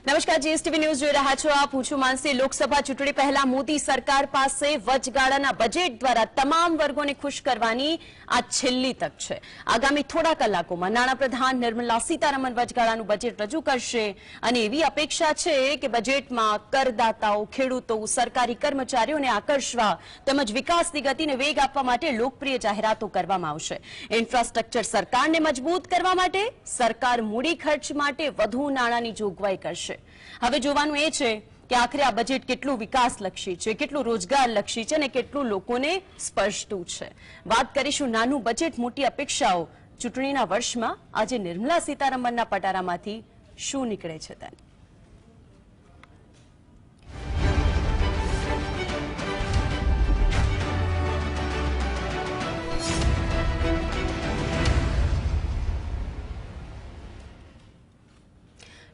નમસ્કાર, GSTV news જોઈ રહ્યા છો આપ. હું છું માનસી. લોકસભા ચૂંટણી પહેલા મોદી સરકાર પાસે વચગાળાના બજેટ દ્વારા તમામ વર્ગોને ખુશ કરવાની આ છેલ્લી તક છે. આગામી થોડા કલાકોમાં નાણાપ્રધાન નિર્મલા સીતારમણ વચગાળાનું બજેટ રજૂ કરશે અને એવી અપેક્ષા છે કે બજેટમાં કરદાતાઓ, ખેડૂતો, સરકારી કર્મચારીઓને આકર્ષવા તેમજ વિકાસની ગતિને વેગ આપવા માટે લોકપ્રિય જાહેરાતો કરવામાં આવશે. ઇન્ફ્રાસ્ટ્રક્ચર સરકારને મજબૂત કરવા માટે સરકાર મૂડી ખર્ચ માટે વધુ નાણાંની જોગવાઈ કરશે. હવે જોવાનું એ છે કે આખરે આ બજેટ કેટલું વિકાસલક્ષી છે, કેટલું રોજગારલક્ષી છે અને કેટલું લોકોને સ્પર્શતું છે. વાત કરીશું નાનું બજેટ, મોટી અપેક્ષાઓ. ચૂંટણીના વર્ષમાં આજે નિર્મલા સીતારમણના પટારામાંથી શું નીકળે છે તેની.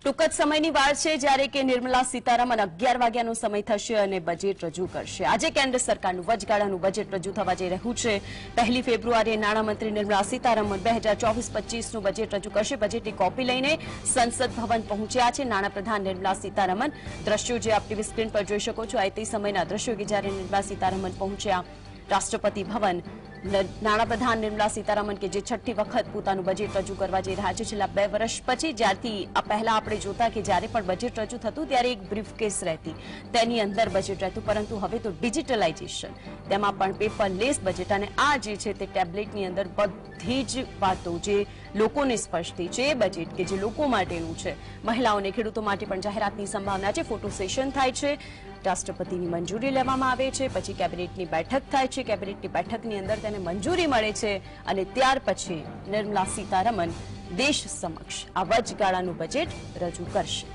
ટૂંક જ સમયની વાર છે જ્યારે કે નિર્મલા સીતારમણ 11 વાગ્યાનો સમય થશે અને બજેટ રજૂ કરશે. આજે કેન્દ્ર સરકારનું વચગાળાનું બજેટ રજૂ થવા જઈ રહ્યું છે. 1 ફેબ્રુઆરીએ નાણામંત્રી નિર્મલા સીતારમણ 2024-25નું બજેટ રજૂ કરશે. બજેટની કોપી લઈને સંસદ ભવન પહોંચ્યા છે નાણાપ્રધાન નિર્મલા સીતારમણ. દ્રશ્યો જે આપ ટીવી સ્ક્રીન પર જોઈ શકો છો, આ તે સમયના દ્રશ્યો કે જ્યારે નિર્મલા સીતારમણ પહોંચ્યા રાષ્ટ્રપતિ ભવન. નાણાપ્રધાન નિર્મલા સીતારમણ કે જે છઠ્ઠી વખત પોતાનું બજેટ રજૂ કરવા જઈ રહ્યા છે છેલ્લા 2 વર્ષ પછી. જ્યારથી આ પહેલા આપણે જોતા કે જ્યારે પણ બજેટ રજૂ થતું ત્યારે એક બ્રીફકેસ રહેતી, તેની અંદર બજેટ રહેતું, પરંતુ હવે તો ડિજિટલાઇઝેશન, તેમાં પણ પેપરલેસ બજેટ. અને આ જે છે તે ટેબ્લેટની અંદર બધી જ વાતો જે લોકોને સ્પર્શતી છે એ બજેટ કે જે લોકો માટેનું છે. મહિલાઓને, ખેડૂતો માટે પણ જાહેરાતની સંભાવના છે. ફોટો સેશન થાય છે, રાષ્ટ્રપતિની મંજૂરી લેવામાં આવે છે, પછી કેબિનેટની બેઠક થાય છે. કેબિનેટની બેઠકની અંદર તેને મંજૂરી મળે છે અને ત્યાર પછી નિર્મલા સીતારમણ દેશ સમક્ષ આ વચગાળાનું બજેટ રજૂ કરશે.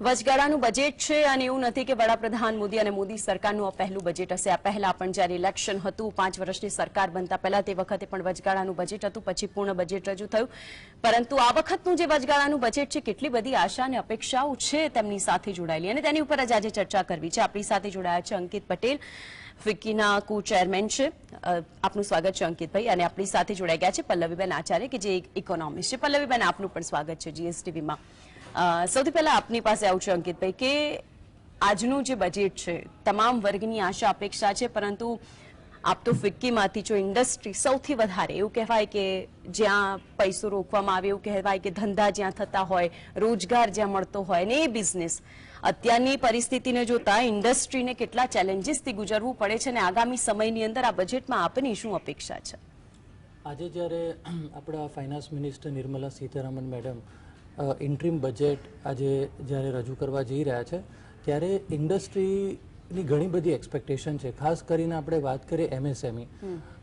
વચગાળાનું બજેટ છે અને એવું નથી કે વડાપ્રધાન મોદી અને મોદી સરકારનું આ પહેલું બજેટ હશે. આ પહેલા પણ જ્યારે ઇલેક્શન હતું, 5 વર્ષની સરકાર બનતા પહેલા, તે વખતે પણ વચગાળાનું બજેટ હતું, પછી પૂર્ણ બજેટ રજૂ થયું. પરંતુ આ વખતનું જે વચગાળાનું બજેટ છે, કેટલી બધી આશા અને અપેક્ષાઓ છે તેમની સાથે જોડાયેલી અને તેની ઉપર જ આજે ચર્ચા કરવી છે. આપણી સાથે જોડાયા છે અંકિત પટેલ, ફિક્કીના કો ચેરમેન છે. આપનું સ્વાગત છે અંકિતભાઈ. અને આપણી સાથે જોડાઈ ગયા છે પલ્લવીબેન આચાર્ય કે જે ઇકોનોમિસ્ટ છે. પલ્લવીબેન, આપનું પણ સ્વાગત છે જીએસટીવીમાં. સૌથી પહેલા આપની પાસે આવું છે અંકિતભાઈ કે આજનું જે બજેટ છે તમામ વર્ગની આશા અપેક્ષા છે, પરંતુ આપ તો ફિક્કીમાંથી જો ઇન્ડસ્ટ્રી સૌથી વધારે એવું કહેવાય કે જ્યાં પૈસો રોકવામાં આવે, એવું કહેવાય કે ધંધા જ્યાં થતા હોય, રોજગાર જ્યાં મળતો હોય ને એ બિઝનેસ, અત્યારની પરિસ્થિતિને જોતા ઇન્ડસ્ટ્રીને કેટલા ચેલેન્જીસથી ગુજરવું પડે છે અને આગામી સમયની અંદર આ બજેટમાં આપની શું અપેક્ષા છે? આજે જ્યારે આપણા finance minister Nirmala Sitharaman madam interim budget આજે જ્યારે રજૂ કરવા જઈ રહ્યા છે ત્યારે ઇન્ડસ્ટ્રીની ઘણી બધી એક્સપેક્ટેશન છે. ખાસ કરીને આપણે વાત કરીએ એમએસએમઈ.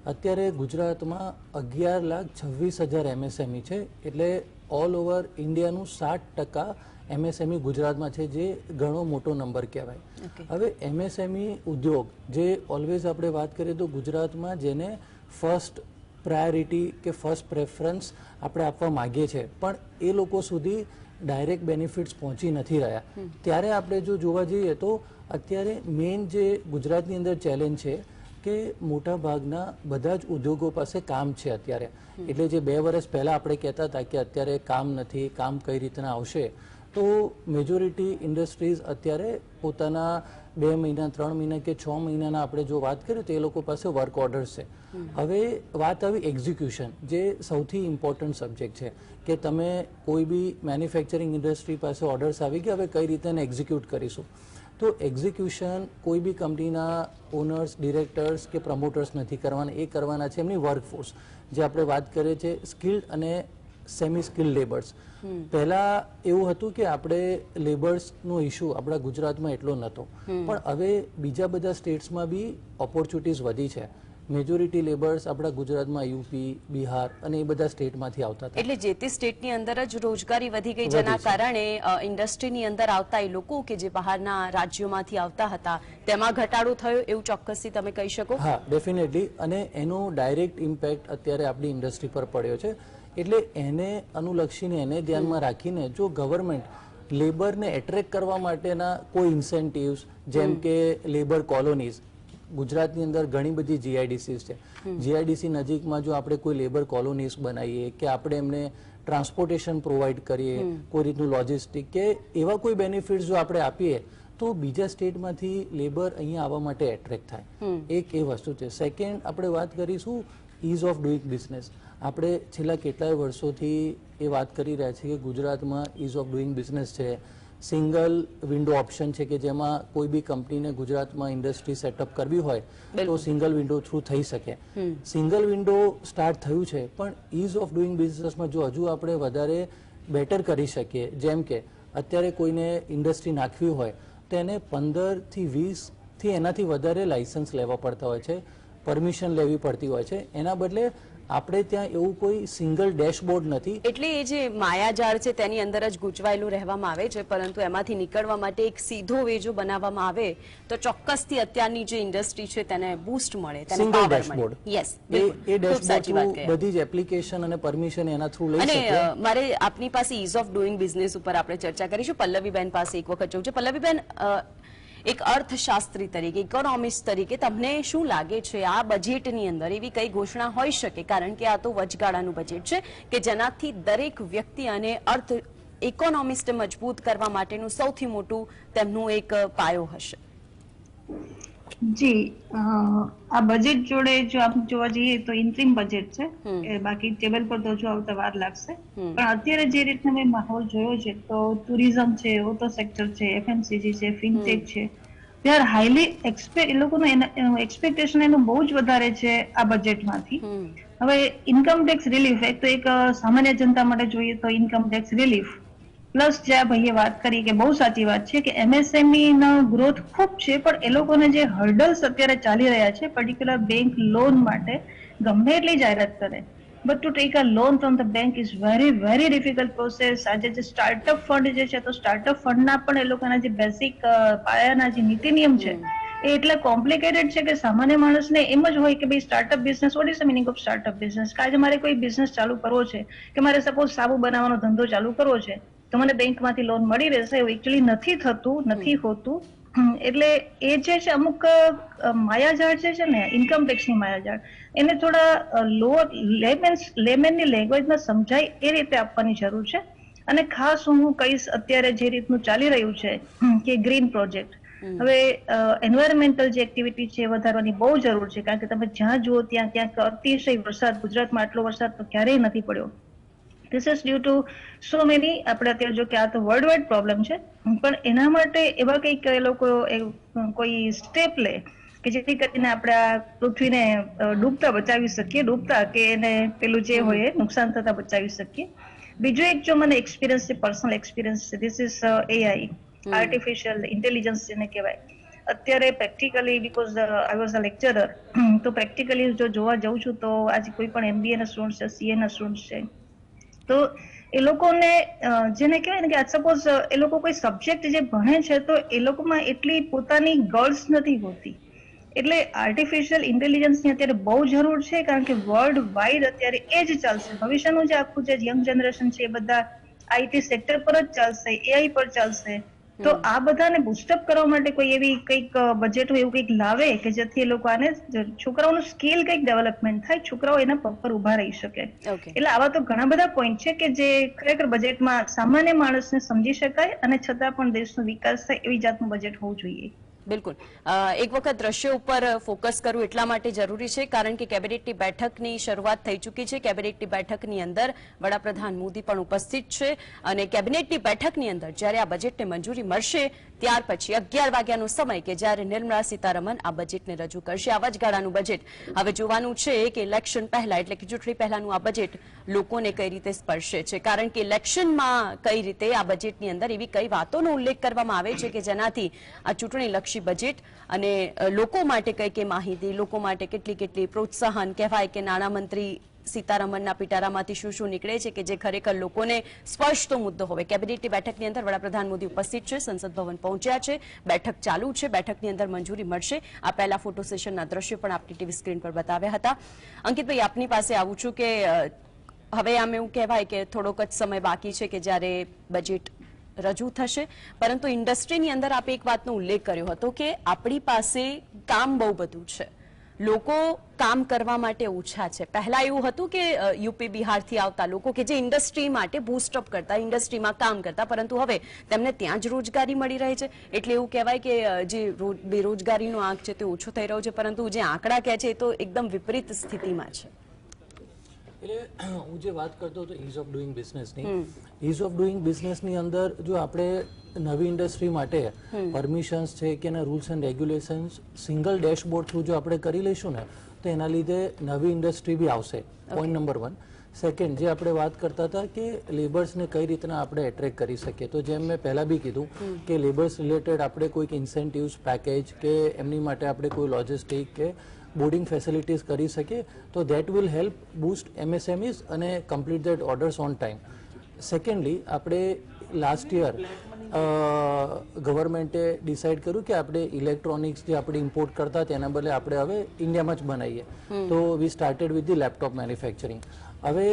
અત્યારે ગુજરાતમાં 11,26,000 એમએસએમઈ છે, એટલે ઓલ ઓવર ઇન્ડિયાનું 60% એમએસએમઈ ગુજરાતમાં છે, જે ઘણો મોટો નંબર કહેવાય. હવે એમએસએમઈ ઉદ્યોગ જે ઓલવેઝ આપણે વાત કરીએ તો ગુજરાતમાં જેને ફર્સ્ટ પ્રાયોરિટી કે ફર્સ્ટ પ્રેફરન્સ આપણે આપવા માગીએ છીએ, પણ એ લોકો સુધી ડાયરેક્ટ બેનિફિટ્સ પહોંચી નથી રહ્યા. ત્યારે આપણે જો જોવા જઈએ તો અત્યારે મેઇન જે ગુજરાતની અંદર ચેલેન્જ છે કે મોટા ભાગના બધા જ ઉદ્યોગો પાસે કામ છે અત્યારે. એટલે જે 2 વર્ષ પહેલાં આપણે કહેતા હતા કે અત્યારે કામ નથી, કામ કઈ રીતના આવશે, તો મેજોરિટી ઇન્ડસ્ટ્રીઝ અત્યારે પોતાના 2 મહિના, 3 મહિના કે 6 મહિનાના આપણે જો વાત કરીએ તો એ લોકો પાસે વર્ક ઓર્ડર્સ છે. હવે વાત આવી એક્ઝિક્યુશન, જે સૌથી ઇમ્પોર્ટન્ટ સબ્જેક્ટ છે કે તમે કોઈ બી મેન્યુફેક્ચરિંગ ઇન્ડસ્ટ્રી પાસે ઓર્ડર્સ આવી ગયા, હવે કઈ રીતે એને એક્ઝિક્યુટ કરીશું. તો એક્ઝિક્યુશન કોઈ બી કંપનીના ઓનર્સ, ડિરેક્ટર્સ કે પ્રમોટર્સ નથી કરવાના, એ કરવાના છે એમની વર્કફોર્સ, જે આપણે વાત કરીએ છીએ સ્કિલ્ડ અને સેમી સ્કિલ્ડ લેબર્સ. પહેલા એવું હતું કે આપણે લેબર્સનો ઇશ્યુ આપણા ગુજરાતમાં એટલો નહોતો, પણ હવે બીજા બધા સ્ટેટ્સમાં બી ઓપોર્ચ્યુનિટીઝ વધી છે. મેજોરિટી લેબર્સ આપણા ગુજરાતમાં યુપી, બિહાર અને એ બધા સ્ટેટમાંથી આવતા હતા. એટલે જે તે સ્ટેટની અંદર જ રોજગારી વધી ગઈ, જેના કારણે ઇન્ડસ્ટ્રીની અંદર આવતા એ લોકો કે જે બહારના રાજ્યોમાંથી આવતા હતા તેમાં ઘટાડો થયો, એવું ચોક્કસથી તમે કહી શકો? હા, ડેફિનેટલી. અને એનો ડાયરેક્ટ ઇમ્પેક્ટ અત્યારે આપણી ઇન્ડસ્ટ્રી પર પડ્યો છે. એટલે એને અનુલક્ષીને, એને ધ્યાનમાં રાખીને જો ગવર્મેન્ટ લેબરને એટ્રેક્ટ કરવા માટેના કોઈ ઇન્સેન્ટિવ્સ, જેમ કે લેબર કોલોનીઝ, ગુજરાતની અંદર ઘણી બધી જીઆઈડીસીસ છે. જીઆઈડીસી નજીકમાં જો આપણે કોઈ લેબર કોલોનીઝ બનાવીએ કે આપણે એમને ટ્રાન્સપોર્ટેશન પ્રોવાઈડ કરીએ, કોઈ રીતનું લોજિસ્ટિક કે એવા કોઈ બેનિફિટ્સ જો આપણે આપીએ તો બીજા સ્ટેટમાંથી લેબર અહીંયા આવવા માટે એટ્રેક્ટ થાય. એક એ વસ્તુ છે. સેકન્ડ, આપણે વાત કરીશું ઇઝ ઓફ ડુઈંગ બિઝનેસ. આપણે છેલ્લા કેટલાય વર્ષોથી એ વાત કરી રહ્યા છીએ કે ગુજરાતમાં ઇઝ ઓફ ડુઈંગ બિઝનેસ છે, સિંગલ વિન્ડો ઓપ્શન છે કે જેમાં કોઈ બી કંપનીને ગુજરાતમાં ઇન્ડસ્ટ્રી સેટઅપ કરવી હોય તો સિંગલ વિન્ડો થ્રુ થઈ શકે. સિંગલ વિન્ડો સ્ટાર્ટ થયું છે, પણ ઇઝ ઓફ ડુઈંગ બિઝનેસમાં જો હજુ આપણે વધારે બેટર કરી શકીએ, જેમ કે અત્યારે કોઈને ઇન્ડસ્ટ્રી નાખવી હોય તો એને 15 થી 20 થી એનાથી વધારે લાયસન્સ લેવા પડતા હોય છે, પરમિશન લેવી પડતી હોય છે. એના બદલે આપણે ત્યાં એવું કોઈ સિંગલ ડેશબોર્ડ નથી. એટલે એ જે માયાજાળ છે તેની અંદર જ ગૂંચવાયેલું રહેવામાં આવે છે, પરંતુ એમાંથી નીકળવા માટે એક સીધો વે જો બનાવવામાં આવે તો ચોક્કસથી અત્યારની જે ઇન્ડસ્ટ્રી છે તેને બૂસ્ટ મળે, તેને સિંગલ પાવર મળે. ડેશબોર્ડ, યસ, એ ડેશબોર્ડ થ્રુ બધી જ એપ્લિકેશન અને પરમિશન એના થ્રુ લઈ અને શકીએ. મારે આપની પાસે ઇઝ ઓફ ડુઈંગ બિઝનેસ ઉપર આપણે ચર્ચા કરીશું. પલ્લવીબેન પાસે એક વખત જવું છે. પલ્લવીબેન, એક અર્થશાસ્ત્રી તરીકે, ઇકોનોમિસ્ટ તરીકે તમને શું લાગે છે આ બજેટની અંદર એવી કઈ ઘોષણા હોઈ શકે, કારણ કે આ તો વચગાળાનું બજેટ છે કે જેનાથી દરેક વ્યક્તિ અને અર્થ ઇકોનોમિસ્ટ મજબૂત કરવા માટેનું સૌથી મોટું તેમનું એક પાયો હશે? જી, આ બજેટ જોડે જો આપણે જોવા જઈએ તો ઇન્ટ્રીમ બજેટ છે, બાકી ટેબલ પર તો જો આવતા વાર લાગશે. પણ અત્યારે જે રીતનો મેં માહોલ જોયો છે તો ટુરિઝમ છે, ઓટો સેક્ટર છે, એફએમસીજી છે, ફિનટેક છે, દે આર હાઈલી એ લોકોનું એક્સપેક્ટેશન એનું બહુ જ વધારે છે આ બજેટમાંથી. હવે ઇન્કમ ટેક્સ રિલીફ, એક તો એક સામાન્ય જનતા માટે જોઈએ તો ઇન્કમ ટેક્સ રિલીફ પ્લસ જે આ ભાઈએ વાત કરી કે બહુ સાચી વાત છે કે એમએસએમઈ નો ગ્રોથ ખૂબ છે, પણ એ લોકોને જે હર્ડલ્સ અત્યારે ચાલી રહ્યા છે પર્ટિક્યુલર બેંક લોન માટે, ગમે એટલી જાહેરાત કરે but to take a loan from the bank is very very difficult process. આજે જે સ્ટાર્ટઅપ ફંડ જે છે તો સ્ટાર્ટઅપ ફંડના પણ એ લોકોના જે બેસિક પાયાના જે નીતિ નિયમ છે એ એટલા કોમ્પ્લિકેટેડ છે કે સામાન્ય માણસને એમ જ હોય કે ભાઈ startup business, what is the meaning of startup business? કે આજે મારે કોઈ બિઝનેસ ચાલુ કરવો છે કે મારે સપોઝ સાબુ બનાવવાનો ધંધો ચાલુ કરવો છે તો મને બેંકમાંથી લોન મળી રહેશે, એવું એકચ્યુઅલી નથી થતું, નથી હોતું. એટલે એ જે છે અમુક માયાજાળ જે છે ને ઇન્કમ ટેક્સની માયાજાળ, એને થોડા લોઅર લેમેનની લેંગ્વેજમાં સમજાય એ રીતે આપવાની જરૂર છે. અને ખાસ હું કહીશ અત્યારે જે રીતનું ચાલી રહ્યું છે કે ગ્રીન પ્રોજેક્ટ, હવે એન્વાયરમેન્ટલ જે એક્ટિવિટી છે વધારવાની બહુ જરૂર છે, કારણ કે તમે જ્યાં જુઓ ત્યાં ક્યાંક અતિશય વરસાદ, ગુજરાતમાં આટલો વરસાદ તો ક્યારેય નથી પડ્યો. This is due to so many, આપણે અત્યારે જો કે આ તો વર્લ્ડ વાઇડ પ્રોબ્લેમ છે, પણ એના માટે એવા કંઈક એ લોકો કોઈ સ્ટેપ લે કે જેથી કરીને આપણે આ પૃથ્વીને ડૂબતા બચાવી શકીએ, ડૂબતા કે એને પેલું જે હોય નુકસાન થતા બચાવી શકીએ. બીજો એક જો મને એક્સપિરિયન્સ છે, પર્સનલ એક્સપિરિયન્સ છે, this is AI, artificial intelligence જેને કહેવાય. અત્યારે practically because I was a lecturer, તો પ્રેક્ટિકલી જો જોવા જઉં છું તો આજે કોઈ પણ એમબીએ ના સ્ટુડન્ટ છે, સીએ ના સ્ટુડન્ટ છે, તો એ લોકોને જેને કહેવાય ને કે સપોઝ એ લોકો કોઈ સબ્જેક્ટ જે ભણે છે તો એ લોકોમાં એટલી પોતાની ગર્લ્સ નથી હોતી. એટલે આર્ટિફિશિયલ ઇન્ટેલિજન્સની અત્યારે બહુ જરૂર છે, કારણ કે વર્લ્ડ વાઇડ અત્યારે એ જ ચાલશે. ભવિષ્યનું જે આખું જે યંગ જનરેશન છે એ બધા આઈટી સેક્ટર પર જ ચાલશે, એઆઈ પર ચાલશે. તો આ બધાને બુસ્ટઅપ કરવા માટે કોઈ એવી કંઈક બજેટ એવું કંઈક લાવે કે જેથી એ લોકો આને છોકરાઓનું સ્કિલ કંઈક ડેવલપમેન્ટ થાય, છોકરાઓ એના પગ પર ઉભા રહી શકે. એટલે આવા તો ઘણા બધા પોઈન્ટ છે કે જે ખરેખર બજેટમાં સામાન્ય માણસને સમજી શકાય અને છતાં પણ દેશનો વિકાસ થાય એવી જાતનું બજેટ હોવું જોઈએ. બિલકુલ. એક વખત દ્રશ્ય ઉપર ફોકસ કરવું એટલા માટે જરૂરી છે કારણ કે કેબિનેટની બેઠકની શરૂઆત થઈ ચૂકી છે. કેબિનેટની બેઠકની અંદર વડાપ્રધાન મોદી પણ ઉપસ્થિત છે અને કેબિનેટની બેઠકની અંદર જ્યારે આ બજેટને મંજૂરી મળશે ત્યાર પછી 11 વાગ્યાનો સમય કે જ્યારે નિર્મલા સીતારમણ આ બજેટને રજૂ કરશે. આ વચગાળાનું બજેટ હવે જોવાનું છે કે ઇલેક્શન પહેલા એટલે કે ચૂંટણી પહેલાનું આ બજેટ લોકોને કઈ રીતે સ્પર્શે છે, કારણ કે ઇલેક્શનમાં કઈ રીતે આ બજેટની અંદર એવી કઈ વાતોનો ઉલ્લેખ કરવામાં આવે છે કે જેનાથી આ ચૂંટણી લક્ષી બજેટ અને લોકો માટે કઈ કઈ માહિતી, લોકો માટે કેટલી પ્રોત્સાહન કહેવાય કે નાણામંત્રી સીતારમણના પિટારામાંથી શું શું નીકળે છે કે જે ખરેખર લોકોને સ્પર્શતો મુદ્દો હોય. કેબિનેટની બેઠકની અંદર વડાપ્રધાન મોદી ઉપસ્થિત છે, સંસદ ભવન પહોંચ્યા છે, બેઠક ચાલુ છે, બેઠકની અંદર મંજૂરી મળશે. આ પહેલા ફોટો સેશનના દ્રશ્યો પણ આપની ટીવી સ્ક્રીન પર બતાવ્યા હતા. અંકિતભાઈ, આપની પાસે આવું છું કે હવે આમ એવું કહેવાય કે થોડોક જ સમય બાકી છે કે જ્યારે બજેટ રજૂ થશે, પરંતુ ઇન્ડસ્ટ્રીની અંદર આપે એક વાતનો ઉલ્લેખ કર્યો હતો કે આપણી પાસે કામ બહુ બધું છે, લોકો કામ કરવા માટે ઓછા છે. પહેલા એવું હતું કે યુપી બિહારથી આવતા લોકો કે જે ઇન્ડસ્ટ્રી માટે બૂસ્ટઅપ કરતા, ઇન્ડસ્ટ્રીમાં કામ કરતા, પરંતુ હવે તેમને ત્યાં જ રોજગારી મળી રહી છે. એટલે એવું કહેવાય કે જે બેરોજગારીનો આંક છે તે ઓછો થઈ રહ્યો છે, પરંતુ જે આંકડા કહે છે એ તો એકદમ વિપરીત સ્થિતિમાં છે. એટલે હું જે વાત કરતો હતો ઇઝ ઓફ ડુઈંગ બિઝનેસની, ઇઝ ઓફ ડુઈંગ બિઝનેસની અંદર જો આપણે નવી ઇન્ડસ્ટ્રી માટે પરમિશન્સ છે કે એના rules and regulations single dashboard through જો આપણે કરી લઈશું ને તો એના લીધે નવી ઇન્ડસ્ટ્રી બી આવશે. Point number 1. સેકન્ડ, જે આપણે વાત કરતા હતા કે લેબર્સને કઈ રીતના આપણે એટ્રેક્ટ કરી શકીએ, તો જેમ મેં પહેલા બી કીધું કે લેબર્સ રિલેટેડ આપણે કોઈક ઇન્સેન્ટિવ્સ પેકેજ કે એમની માટે આપણે કોઈ લોજિસ્ટિક કે બોર્ડિંગ ફેસિલિટીઝ કરી શકીએ તો that will help boost MSMEs અને complete that orders on time. Secondly, આપણે લાસ્ટ યર ગવર્મેન્ટે ડિસાઇડ કર્યું કે આપણે ઇલેક્ટ્રોનિક્સ જે આપણે ઇમ્પોર્ટ કરતા તેના બદલે આપણે હવે ઇન્ડિયામાં જ બનાવીએ. તો we started with the laptop manufacturing. હવે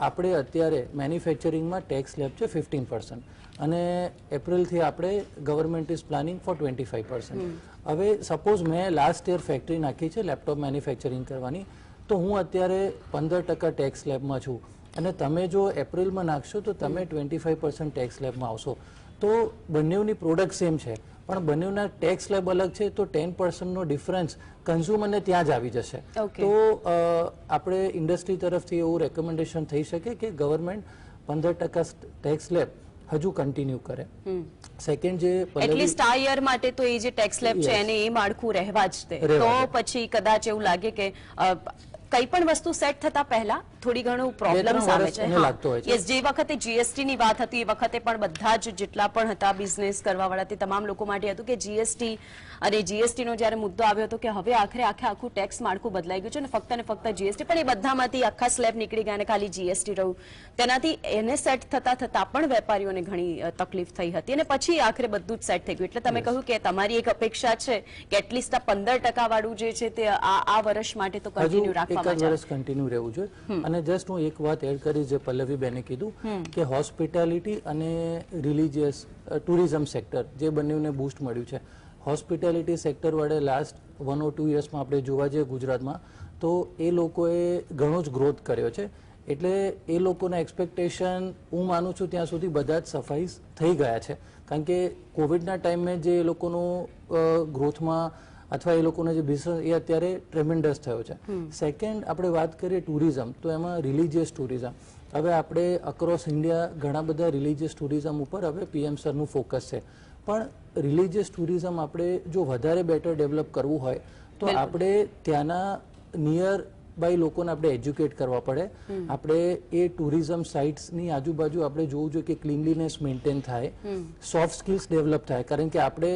આપણે અત્યારે મેન્યુફેક્ચરિંગમાં ટેક્સ સ્લેબ છે 15% અને એપ્રિલથી આપણે ગવર્મેન્ટ ઇઝ પ્લાનિંગ ફોર 25%. હવે સપોઝ મેં લાસ્ટ યર ફેક્ટરી નાખી છે લેપટોપ મેન્યુફેક્ચરિંગ કરવાની, તો હું અત્યારે 15% ટેક્સ સ્લેબમાં છું અને તમે જો એપ્રિલમાં નાખશો તો તમે 25% ટેક્સ સ્લેબમાં આવશો. તો બંનેની પ્રોડક્ટ સેમ છે પણ બંનેના ટેક્સ સ્લેબ અલગ છે, તો 10% ડિફરન્સ કન્ઝ્યુમરને ત્યાં જ આવી જશે. તો આપણે ઇન્ડસ્ટ્રી તરફથી એવું રેકમેન્ડેશન થઈ શકે કે ગવર્મેન્ટ 15% ટેક્સ સ્લેબ હજુ કન્ટિન્યુ કરે. સેકન્ડ, જે એટલીસ્ટ આ યર માટે તો એ જે ટેક્સ સ્લેબ છે એને એ માળખું રહેવા જ દે, તો પછી કદાચ એવું લાગે કે કઈ પણ વસ્તુ સેટ થતા પહેલા થોડી ઘણું પ્રોબ્લેમ્સ આવે છે. યસ, જે વખતે જીએસટી ની વાત હતી એ વખતે પણ બધા જ જેટલા પણ હતા બિઝનેસ કરવા વાળા તે તમામ લોકો માટે હતું કે જીએસટી અને જીએસટી નો જ્યારે મુદ્દો આવ્યો હતો કે હવે આખરે આખું ટેક્સ માળખું બદલાઈ ગયું છે ને ફક્ત જીએસટી, પણ એ બધામાંથી આખા સ્લેબ નીકળી ગયા અને ખાલી જીએસટી રહ્યું. તેનાથી એને સેટ થતા પણ વેપારીઓને ઘણી તકલીફ થઈ હતી અને પછી આખરે બધું જ સેટ થઈ ગયું. એટલે તમે કહ્યું કે તમારી એક અપેક્ષા છે કે એટલીસ્ટ આ 15% વાળું જે છે તે આ વર્ષ માટે તો કન્ટિન્યુ રાખવામાં વર્ષ કન્ટિન્યુ રહેવું જોઈએ. અને જસ્ટ હું એક વાત એડ કરીશ જે પલ્લવી બેને કીધું કે હોસ્પિટાલિટી અને રિલીજિયસ ટુરિઝમ સેક્ટર જે બંનેને બૂસ્ટ મળ્યું છે. હોસ્પિટાલિટી સેક્ટર વડે લાસ્ટ 1 or 2 યર્સમાં આપણે જોવા જઈએ ગુજરાતમાં તો એ લોકોએ ઘણો જ ગ્રોથ કર્યો છે. એટલે એ લોકોના એક્સપેક્ટેશન હું માનું છું ત્યાં સુધી બધા જ સફાઈ થઈ ગયા છે, કારણ કે કોવિડના ટાઈમે જે એ લોકોનું ગ્રોથમાં અથવા એ લોકોનો જે બિઝનેસ એ અત્યારે ટ્રેમેન્ડસ થયો છે. સેકન્ડ, આપણે વાત કરીએ ટુરિઝમ તો એમાં રિલીજિયસ ટુરિઝમ, હવે આપણે અક્રોસ ઇન્ડિયા ઘણા બધા રિલીજિયસ ટુરિઝમ ઉપર હવે PM સરનું ફોકસ છે. પણ રિલીજિયસ ટુરિઝમ આપણે જો વધારે બેટર ડેવલપ કરવું હોય તો આપણે ત્યાંના નિયર બાય લોકોને આપણે એજ્યુકેટ કરવા પડે. આપણે એ ટુરિઝમ સાઇટ્સની આજુબાજુ આપણે જોવું જોઈએ કે ક્લીનલીનેસ મેન્ટેન થાય, સોફ્ટ સ્કિલ્સ ડેવલપ થાય, કારણ કે આપણે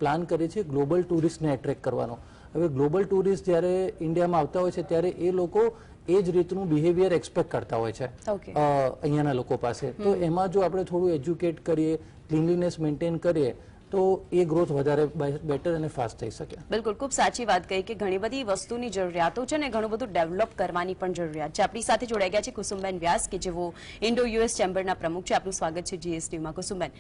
પ્લાન કરીએ છીએ ગ્લોબલ ટુરિસ્ટને એટ્રેક્ટ કરવાનો. હવે ગ્લોબલ ટુરિસ્ટ જ્યારે ઇન્ડિયામાં આવતા હોય છે ત્યારે એ લોકો એ જ રીતનું બિહેવિયર એક્સપેક્ટ કરતા હોય છે અહીંયાના લોકો પાસે. તો એમાં જો આપણે થોડું એજ્યુકેટ કરીએ, ક્લીનલીનેસ મેન્ટેન કરીએ તો એ ગ્રોથ વધારે બેટર અને ફાસ્ટ થઈ શકે. બિલકુલ, ખૂબ સાચી વાત કહી કે ઘણી બધી વસ્તુની જરૂરિયાતો છે ને ઘણું બધું ડેવલપ કરવાની પણ જરૂરિયાત છે. આપણી સાથે જોડાઈ ગયા છે કુસુમબેન વ્યાસ કે જેઓ ઇન્ડો US ચેમ્બરના પ્રમુખ છે. આપનું સ્વાગત છે GSTમાં. કુસુમબેન,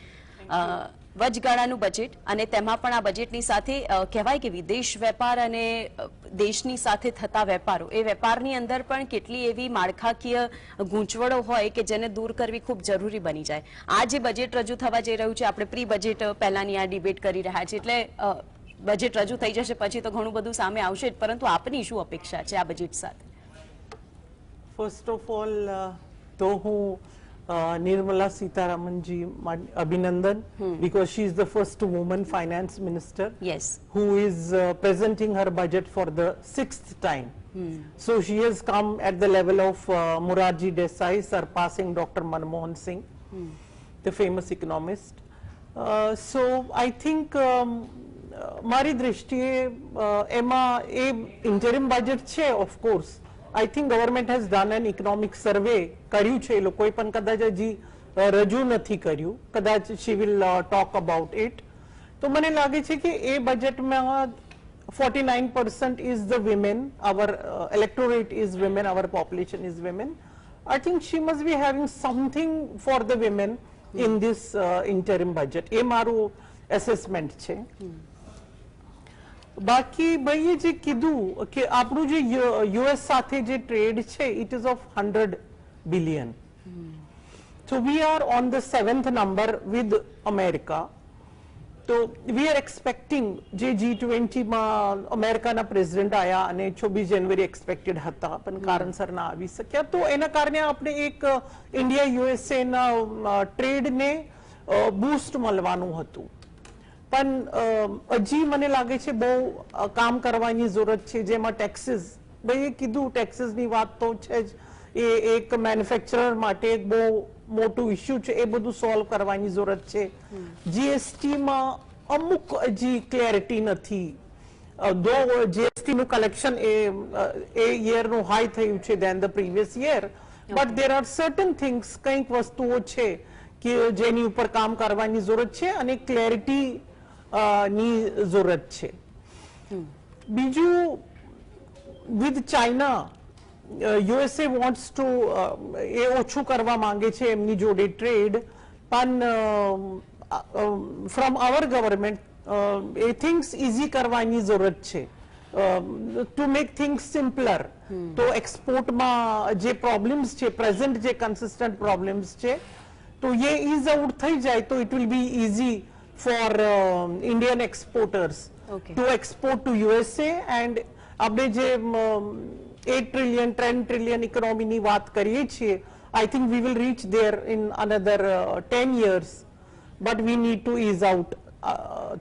વચગાળાનું બજેટ અને તેમાં પણ આ બજેટની સાથે કહેવાય કે વિદેશ વેપાર અને દેશની સાથે થતા વેપારો, એ વેપારની અંદર પણ કેટલી એવી માળખાકીય ગૂંચવણો હોય કે જેને દૂર કરવી ખૂબ જરૂરી બની જાય. આ જે બજેટ રજૂ થવા જઈ રહ્યું છે, આપણે પ્રી બજેટ પહેલાની આ ડિબેટ કરી રહ્યા છીએ, એટલે બજેટ રજૂ થઈ જશે પછી તો ઘણું બધું સામે આવશે જ, પરંતુ આપની શું અપેક્ષા છે આ બજેટ સાથે? ફર્સ્ટ ઓફ ઓલ તો હું Nirmala Sitharamanji Abhinandan, because she is the first woman finance minister who is presenting her budget for the 6th time. So she has come at the level of Morarji Desai, surpassing Dr. Manmohan Singh, the famous economist. So I think મારી દ્રષ્ટિએ એમાં એ interim budget છે. Of course I think government has done an economic survey કર્યું છે, એ લોકોએ પણ કદાચ હજી રજૂ નથી કર્યું, કદાચ she will talk about it. તો મને લાગે છે કે એ બજેટમાં 49% is the women, our electorate is women, our population is women. I think she must be having something for the women in this interim budget. એ મારું એસેસમેન્ટ છે. બાકી ભાઈએ જે કીધું કે આપણું જે યુએસ સાથે જે ટ્રેડ છે it ease of 100 billion. So we are on the 7th number with America. So we are expecting જે G20 માં અમેરિકાના પ્રેસિડેન્ટ આયા અને 26 જાન્યુઆરી એક્સપેક્ટેડ હતા પણ કારણસર ના આવી શક્યા. તો એના કારણે આપણે એક ઇન્ડિયા યુએસએ ના ટ્રેડને બૂસ્ટ મળવાનું હતું. પણ હજી મને લાગે છે બહુ કામ કરવાની જરૂરત છે, જેમાં ટેક્સીસ, ભાઈએ કીધું ટેક્સીસની વાત તો છે જ, એ એક મેન્યુફેક્ચરર માટે એક બહુ મોટું ઇશ્યુ છે, એ બધું સોલ્વ કરવાની જરૂરત છે. જીએસટી માં અમુક હજી ક્લેરિટી નથી. ધો જીએસટી નું કલેક્શન એ યર નું હાઈ થયું છે than the previous year, but there are certain things, કંઈક વસ્તુઓ છે કે જેની ઉપર કામ કરવાની જરૂરત છે અને ક્લેરિટી ની જરૂરત છે. બીજું with China, USA wants to એ ઓછું કરવા માંગે છે એમની જોડે ટ્રેડ, પણ ફ્રોમ અવર ગવર્મેન્ટ એ થિંગ્સ ઇઝી કરવાની જરૂરત છે ટુ મેક થિંગ્સ સિમ્પલર. તો એક્સપોર્ટમાં જે પ્રોબ્લેમ્સ છે, પ્રેઝન્ટ જે કન્સિસ્ટન્ટ પ્રોબ્લેમ્સ છે, તો એ ઇઝ આઉટ થઈ જાય તો it will be easy for Indian exporters to export to USA. And આપણે જે 8 ટ્રિલિયન 10 ટ્રિલિયન ઇકોનોમીની વાત કરીએ છીએ, I think we will reach there in another 10 years, but we need to ease out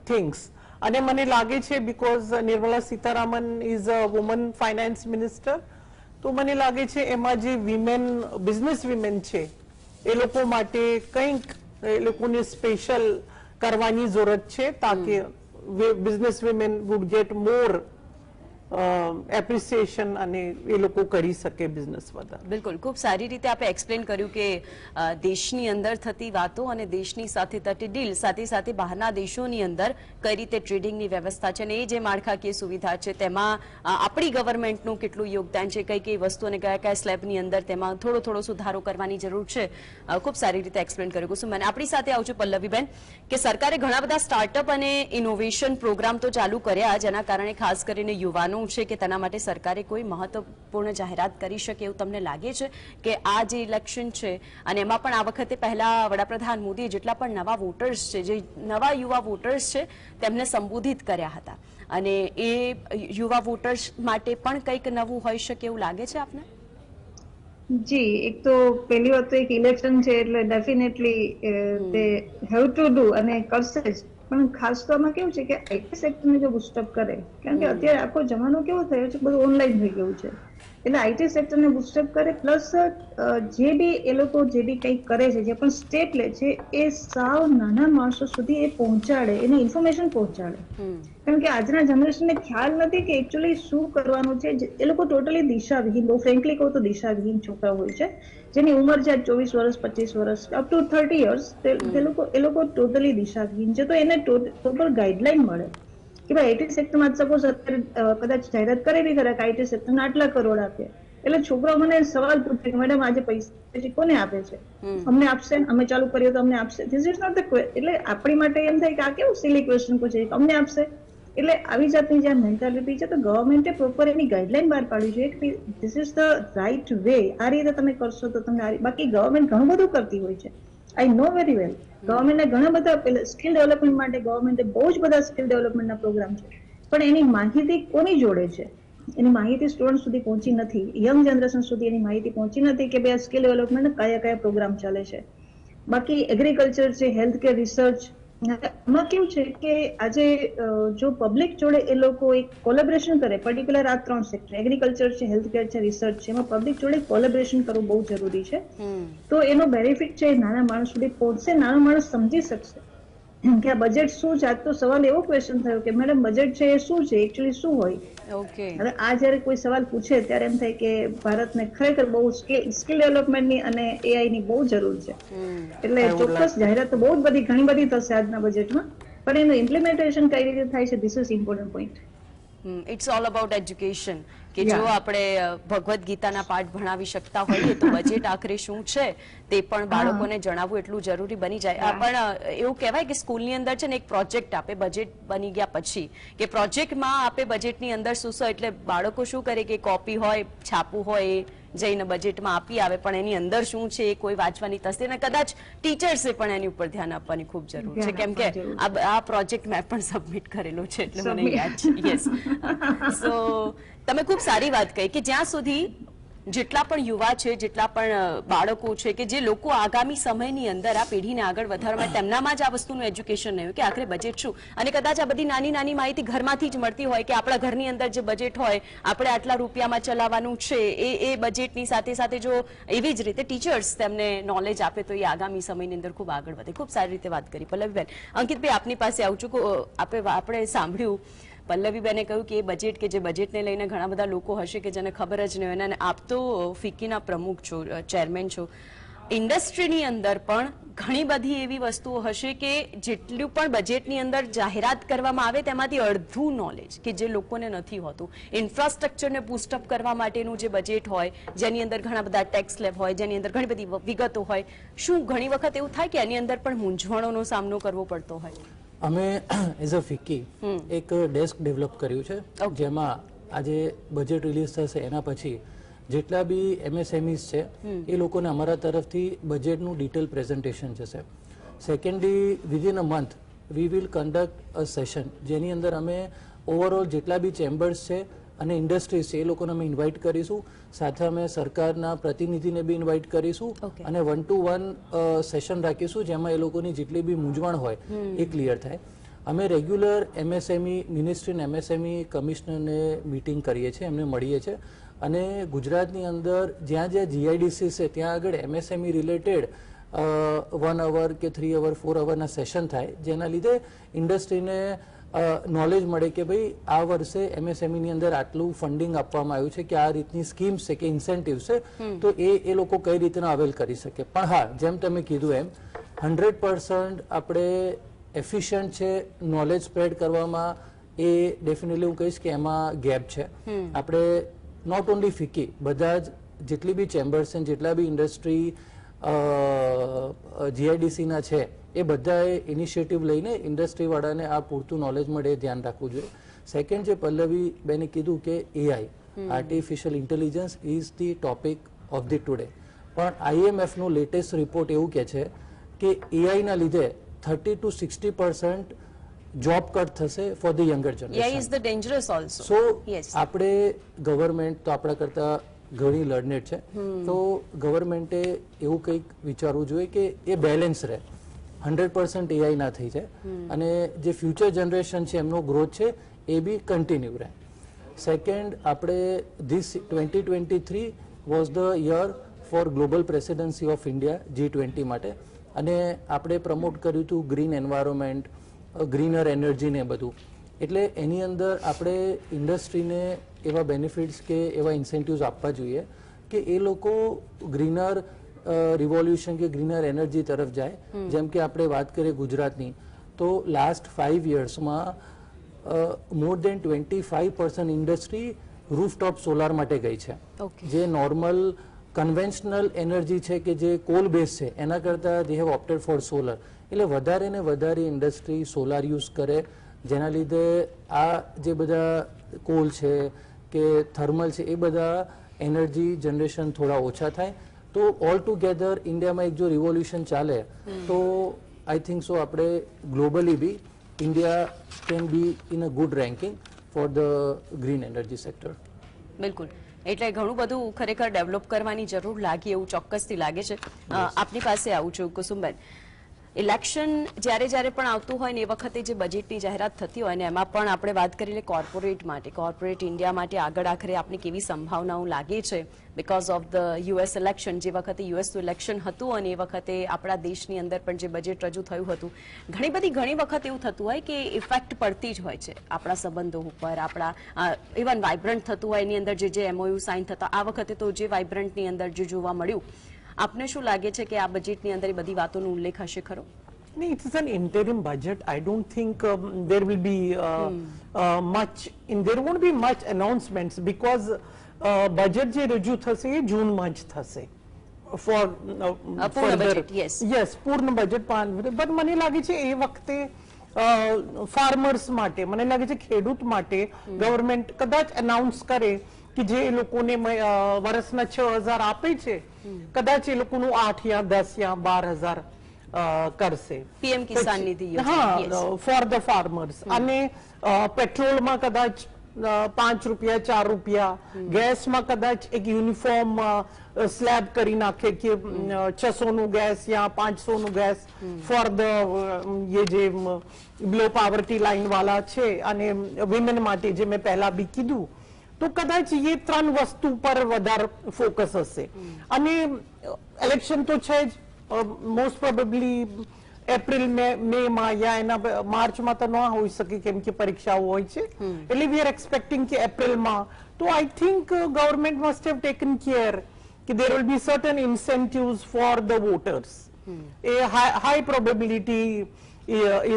things. અને મને લાગે છે because Nirmala Sitharaman is a woman finance minister, તો મને લાગે છે એમાં જે વિમેન, બિઝનેસ વિમેન છે, એ લોકો માટે કંઈક એ લોકોને સ્પેશિયલ કરવાની જરૂરત છે તાકે business women would get more appreciation અને એ લોકો કરી શકે બિઝનેસ વધારે. બિલકુલ, ખૂબ સારી રીતે આપણે એક્સપ્લેન કર્યું કે દેશની અંદર થતી વાતો અને દેશની સાથે થતી ડીલ, સાથે સાથે બહારના દેશોની અંદર કઈ રીતે ટ્રેડિંગની વ્યવસ્થા છે અને એ જે માળખાકીય સુવિધા છે તેમાં આપણી ગવર્મેન્ટનું કેટલું યોગદાન છે, કઈ કઈ વસ્તુ અને કયા કયા સ્લેબની અંદર તેમાં થોડો સુધારો કરવાની જરૂર છે, ખૂબ સારી રીતે એક્સપ્લેન કર્યું. કુસુમ, આપણી સાથે આવું છું પલ્લવીબેન, કે સરકારે ઘણા બધા સ્ટાર્ટઅપ અને ઇનોવેશન પ્રોગ્રામ તો ચાલુ કર્યા, જેના કારણે ખાસ કરીને યુવાનો છે કે તેના માટે સરકારે કોઈ મહત્વપૂર્ણ જાહેરાત કરી શકે એવું તમને લાગે છે કે આ જે ઇલેક્શન છે અને એમાં પણ આ વખતે પહેલા વડાપ્રધાન મોદીએ જેટલા પણ નવા વોટર્સ છે, જે નવા યુવા વોટર્સ છે તેમને સંબોધિત કર્યા હતા, અને એ યુવા વોટર્સ માટે પણ કંઈક નવું હોઈ શકે એવું લાગે છે આપને? જી, એક તો પહેલી વાત તો એક ઇલેક્શન છે એટલે ડેફિનેટલી તે હેવ ટુ ડુ અને કરશે જ. પણ ખાસ તો આમાં કેવું છે કે આઈટી સેક્ટરને જો બુસ્ટઅપ કરે, કારણ કે અત્યારે આખો જમાનો કેવો થયો છે, બધું ઓનલાઈન થઈ ગયું છે, એટલે આઈટી સેક્ટરને બુસ્ટઅપ કરે, પ્લસ જે બી એ લોકો જે બી કંઈક કરે છે, જે પણ સ્ટેપ લે છે, એ સાવ નાના માણસો સુધી એ પહોંચાડે, એને ઇન્ફોર્મેશન પહોંચાડે. કારણ કે આજના જનરેશનને ખ્યાલ નથી કે એકચ્યુઅલી શું કરવાનું છે. એ લોકો ટોટલી દિશાવિહીન, બહુ ફ્રેન્કલી કહું તો દિશાવિહીન છોકરા હોય છે, જેની ઉંમર છે 24 વર્ષ 25 વર્ષ અપ ટુ 30 યર્સ, એ લોકો ટોટલી દિશાવિહીન છે. તો એને ટોટલ ગાઈડલાઈન મળે કે ભાઈ આઈટી સેક્ટરમાં સપોઝ અત્યારે કદાચ જાહેરાત કરેલી ખરા કે આઈટી સેક્ટરને આટલા કરોડ આપે, એટલે છોકરાઓ મને સવાલ પૂછે કે મેડમ આજે પૈસા કોને આપે છે? અમને આપશે, અમે ચાલુ કરીએ તો અમને આપશે. ધીસ ઇઝ નોટ ધ, એટલે આપણી માટે એમ થાય કે આ કેવું સિલી ક્વેશ્ચન પૂછે કે અમને આપશે. એટલે આવી જાતની જે મેન્ટાલિટી છે, તો ગવર્મેન્ટે પ્રોપર એની ગાઈડલાઈન બહાર પાડવી જોઈએ કે this is the right way, આ રીતે તમે કરશો તો તમને. બાકી ગવર્મેન્ટ ઘણું બધું કરતી હોય છે, આઈ નો વેરી વેલ. ગવર્મેન્ટને ઘણા બધા સ્કિલ ડેવલપમેન્ટ માટે ગવર્મેન્ટે બહુ જ બધા સ્કિલ ડેવલપમેન્ટના પ્રોગ્રામ છે, પણ એની માહિતી કોની જોડે છે? એની માહિતી સ્ટુડન્ટ સુધી પહોંચી નથી, યંગ જનરેશન સુધી એની માહિતી પહોંચી નથી કે ભાઈ આ સ્કિલ ડેવલપમેન્ટ કયા પ્રોગ્રામ ચાલે છે. બાકી એગ્રીકલ્ચર છે, હેલ્થ કેર, રિસર્ચ, આમાં કેવું છે કે આજે જો પબ્લિક જોડે એ લોકો એક કોલેબરેશન કરે, પર્ટિક્યુલર આ 3 સેક્ટર, એગ્રીકલ્ચર છે, હેલ્થ કેર છે, રિસર્ચ છે, એમાં પબ્લિક જોડે કોલેબરેશન કરવું બહુ જરૂરી છે. તો એનો બેનિફિટ છે નાના માણસ સુધી પહોંચશે, નાનો માણસ સમજી શકશે કે આ બજેટ શું છે. આજ તો સવાલ એવો ક્વેશ્ચન થયો કે મેડમ બજેટ છે એ શું છે, એકચ્યુઅલી શું હોય? હવે આ જયારે કોઈ સવાલ પૂછે ત્યારે એમ થાય કે ભારતને ખરેખર બહુ સ્કિલ ડેવલપમેન્ટની અને એઆઈ ની બહુ જરૂર છે. એટલે ચોક્કસ જાહેરાત બહુ જ બધી ઘણી બધી થશે આજના બજેટમાં, પણ એનું ઇમ્પ્લિમેન્ટેશન કઈ રીતે થાય છે, this is important point. It's all about education. કે જો આપણે ભગવદ્ ગીતાના પાઠ ભણાવી શકતા હોઈએ તો બજેટ આખરે શું છે તે પણ બાળકોને જણાવવું એટલું જરૂરી બની જાય. પણ એવું કહેવાય કે સ્કૂલની અંદર છે ને એક પ્રોજેક્ટ આપે બજેટ બની ગયા પછી, કે પ્રોજેક્ટમાં આપે બજેટની અંદર શું એટલે બાળકો શું કરે કે કોપી હોય, છાપું હોય એ જઈને બજેટમાં આપી આવે, પણ એની અંદર શું છે એ કોઈ વાંચવાની તસ્દી, અને કદાચ ટીચર્સે પણ એની ઉપર ધ્યાન આપવાની ખૂબ જરૂર છે, કેમ કે આ પ્રોજેક્ટ મેં પણ સબમિટ કરેલો છે એટલે મને યાદ છે. યસ, સો તમે ખૂબ સારી વાત કહી કે જ્યાં સુધી જેટલા પણ યુવા છે, જેટલા પણ બાળકો છે, કે જે લોકો આગામી સમયની અંદર આ પેઢીને આગળ વધારવા તેમનામાં જ આ વસ્તુનું એજ્યુકેશન નહીં હોય કે આખરે બજેટ શું, અને કદાચ આ બધી નાની નાની માહિતી ઘરમાંથી જ મળતી હોય કે આપણા ઘરની અંદર જે બજેટ હોય આપણે આટલા રૂપિયામાં ચલાવવાનું છે, એ બજેટની સાથે સાથે જો એવી જ રીતે ટીચર્સ તેમને નોલેજ આપે તો એ આગામી સમયની અંદર ખૂબ આગળ વધે. ખૂબ સારી રીતે વાત કરી પલ્લવીબેન. અંકિતભાઈ આપની પાસે આવું છું. આપણે સાંભળ્યું પલ્લવીબેને કહ્યું કે એ બજેટ કે જે બજેટને લઈને ઘણા બધા લોકો હશે કે જેને ખબર જ નહીં હોય, અને આપ તો ફિક્કીના પ્રમુખ છો, ચેરમેન છો. ઇન્ડસ્ટ્રીની અંદર પણ ઘણી બધી એવી વસ્તુઓ હશે કે જેટલું પણ બજેટની અંદર જાહેરાત કરવામાં આવે તેમાંથી અડધું નોલેજ કે જે લોકોને નથી હોતું. ઇન્ફ્રાસ્ટ્રક્ચરને બૂસ્ટઅપ કરવા માટેનું જે બજેટ હોય, જેની અંદર ઘણા બધા ટેક્સ સ્લેબ હોય, જેની અંદર ઘણી બધી વિગતો હોય, શું ઘણી વખત એવું થાય કે એની અંદર પણ મૂંઝવણોનો સામનો કરવો પડતો હોય? અમે એઝ અ ફિક્કી એક ડેસ્ક ડેવલપ કર્યું છે, જેમાં આજે બજેટ રિલીઝ થશે એના પછી જેટલા બી MSMEs છે એ લોકોને અમારા તરફથી બજેટનું ડિટેલ પ્રેઝન્ટેશન જશે. Secondly, within a month we will conduct a session, જેની અંદર અમે ઓવરઓલ જેટલા બી ચેમ્બર્સ છે અને ઇન્ડસ્ટ્રીઝ છે એ લોકોને અમે ઇન્વાઇટ કરીશું, સાથે અમે સરકારના પ્રતિનિધિને બી ઇન્વાઇટ કરીશું, અને 1-to-1 સેશન રાખીશું જેમાં એ લોકોની જેટલી બી મૂંઝવણ હોય એ ક્લિયર થાય. અમે રેગ્યુલર MSME મિનિસ્ટ્રી અને MSME કમિશનરને મીટિંગ કરીએ છીએ, એમને મળીએ છીએ, અને ગુજરાતની અંદર જ્યાં જ્યાં GIDC છે ત્યાં આગળ MSME રિલેટેડ 1 hour કે 3 hour 4 hourના સેશન થાય, જેના લીધે ઇન્ડસ્ટ્રીને નોલેજ મળે કે ભાઈ આ વર્ષે MSME ની અંદર આટલું ફંડિંગ આપવામાં આવ્યું છે, કે આ રીતની સ્કીમ્સ છે કે ઇન્સેન્ટિવ્સ છે, તો એ લોકો કઈ રીતના અવેલ કરી શકે. પણ હા, જેમ તમે કીધું એમ 100% આપણે એફિશિયન્ટ છે નોલેજ સ્પ્રેડ કરવામાં, એ ડેફિનેટલી હું કહીશ કે એમાં ગેપ છે. આપણે નોટ ઓનલી ફિક્કી, બધા જ જેટલી બી ચેમ્બર્સ છે, જેટલા બી ઇન્ડસ્ટ્રી GIDC ના છે, એ બધાએ ઇનિશિયેટિવ લઈને ઇન્ડસ્ટ્રીવાળાને આ પૂરતું નોલેજ મળે એ ધ્યાન રાખવું જોઈએ. સેકન્ડ, જે પલ્લવી બેને કીધું કે AI artificial intelligence is the topic of the today, પણ IMF નું લેટેસ્ટ રિપોર્ટ એવું કહે છે કે AI ના લીધે 30 to 60% જોબ કટ થશે for the younger generation. AI is the dangerous also. સો આપણે ગવર્મેન્ટ તો આપણા કરતા ઘણી લર્નેડ છે, તો ગવર્મેન્ટે એવું કંઈક વિચારવું જોઈએ કે એ બેલેન્સ રહે, 100% AI ના થઈ જાય, અને જે ફ્યુચર જનરેશન છે એમનો ગ્રોથ છે એ બી કન્ટિન્યુ રહે. સેકન્ડ, આપણે this 2023 was the year for global presidency of India G20 માટે, અને આપણે પ્રમોટ કર્યું હતું ગ્રીન એન્વાયરમેન્ટ, ગ્રીનર એનર્જી ને બધું. એટલે એની અંદર આપણે ઇન્ડસ્ટ્રીને એવા બેનિફિટ્સ કે એવા ઇન્સેન્ટિવ્સ આપવા જોઈએ કે એ લોકો ગ્રીનર રિવોલ્યુશન કે ગ્રીનર એનર્જી તરફ જાય. જેમ કે આપણે વાત કરીએ ગુજરાતની, તો લાસ્ટ 5 yearsમાં મોર દેન 25% ઇન્ડસ્ટ્રી રૂફટોપ સોલાર માટે ગઈ છે. જે નોર્મલ કન્વેન્શનલ એનર્જી છે કે જે કોલ બેઝ છે એના કરતાં they have opted for solar. એટલે વધારે ને વધારે ઇન્ડસ્ટ્રી સોલાર યુઝ કરે, જેના લીધે આ જે બધા કોલ છે કે થર્મલ છે એ બધા એનર્જી જનરેશન થોડા ઓછા થાય. તો ઓલ ટુગેધર ઇન્ડિયામાં એક જો રિવોલ્યુશન ચાલે તો આઈ થિંક સો આપણે globally be India can be in a good ranking for the green energy sector. બિલકુલ, એટલે ઘણું બધું ખરેખર ડેવલપ કરવાની જરૂર લાગી એવું ચોક્કસથી લાગે છે. આપની પાસે આવું છું કુસુમબેન. ઇલેક્શન જ્યારે પણ આવતું હોય ને એ વખતે જે બજેટની જાહેરાત થતી હોય ને એમાં પણ આપણે વાત કરી લે કોર્પોરેટ માટે, કોર્પોરેટ ઇન્ડિયા માટે આગળ આખરે આપને કેવી સંભાવનાઓ લાગે છે because of the US election. જે વખતે US ઇલેક્શન હતું અને એ વખતે આપણા દેશની અંદર પણ જે બજેટ રજૂ થયું હતું, ઘણી વખત એવું થતું હોય કે ઇફેક્ટ પડતી જ હોય છે આપણા સંબંધો ઉપર, આપણા ઇવન વાઇબ્રન્ટ થતું હોય એની અંદર જે MOU સાઇન થતા. આ વખતે તો જે વાઇબ્રન્ટની અંદર જે જોવા મળ્યું, આપને શું લાગે છે કે આ બજેટની અંદર એ બધી વાતોનો ઉલ્લેખ હશે ખરો? No, it is an interim budget. I don't think there will be there won't be much announcements because budget જે રજૂ થશે એ જૂનમાં જ થશે for પૂર્ણ બજેટ. yes પૂર્ણ બજેટ but મને લાગે છે એ વખતે ફાર્મર્સ માટે મને લાગે છે ખેડૂત માટે ગવર્મેન્ટ કદાચ અનાઉન્સ કરે કે જે લોકોને વર્ષના 6,000 આપે છે કદાચ એ લોકોનું 8 યા 10 યા 12,000 કરશે પીએમ કિસાન નિધિ હા યોજના. ફોર ધ ફાર્મર્સ અને પેટ્રોલમાં કદાચ 5 રૂપિયા 4 રૂપિયા ગેસમાં કદાચ એક યુનિફોર્મ સ્લેબ કરી નાખે કે 600 નું ગેસ યા 500 નું ગેસ ફોર ધ ये જે બિલો પાવર્ટી લાઈન વાળા છે અને વિમેન માટે જે મેં પહેલા બી કીધું તો કદાચ એ 3 વસ્તુ પર વધારે ફોકસ હશે અને ઇલેક્શન તો છે જ મોસ્ટ પ્રોબેબલી એપ્રિલ મે માં યા એના માર્ચમાં તો ન હોઈ શકે કેમ કે પરીક્ષાઓ હોય છે એટલે વી આર એક્સપેક્ટિંગ કે એપ્રિલમાં તો I think government must have taken care કે there will be certain incentives for the voters. A high probability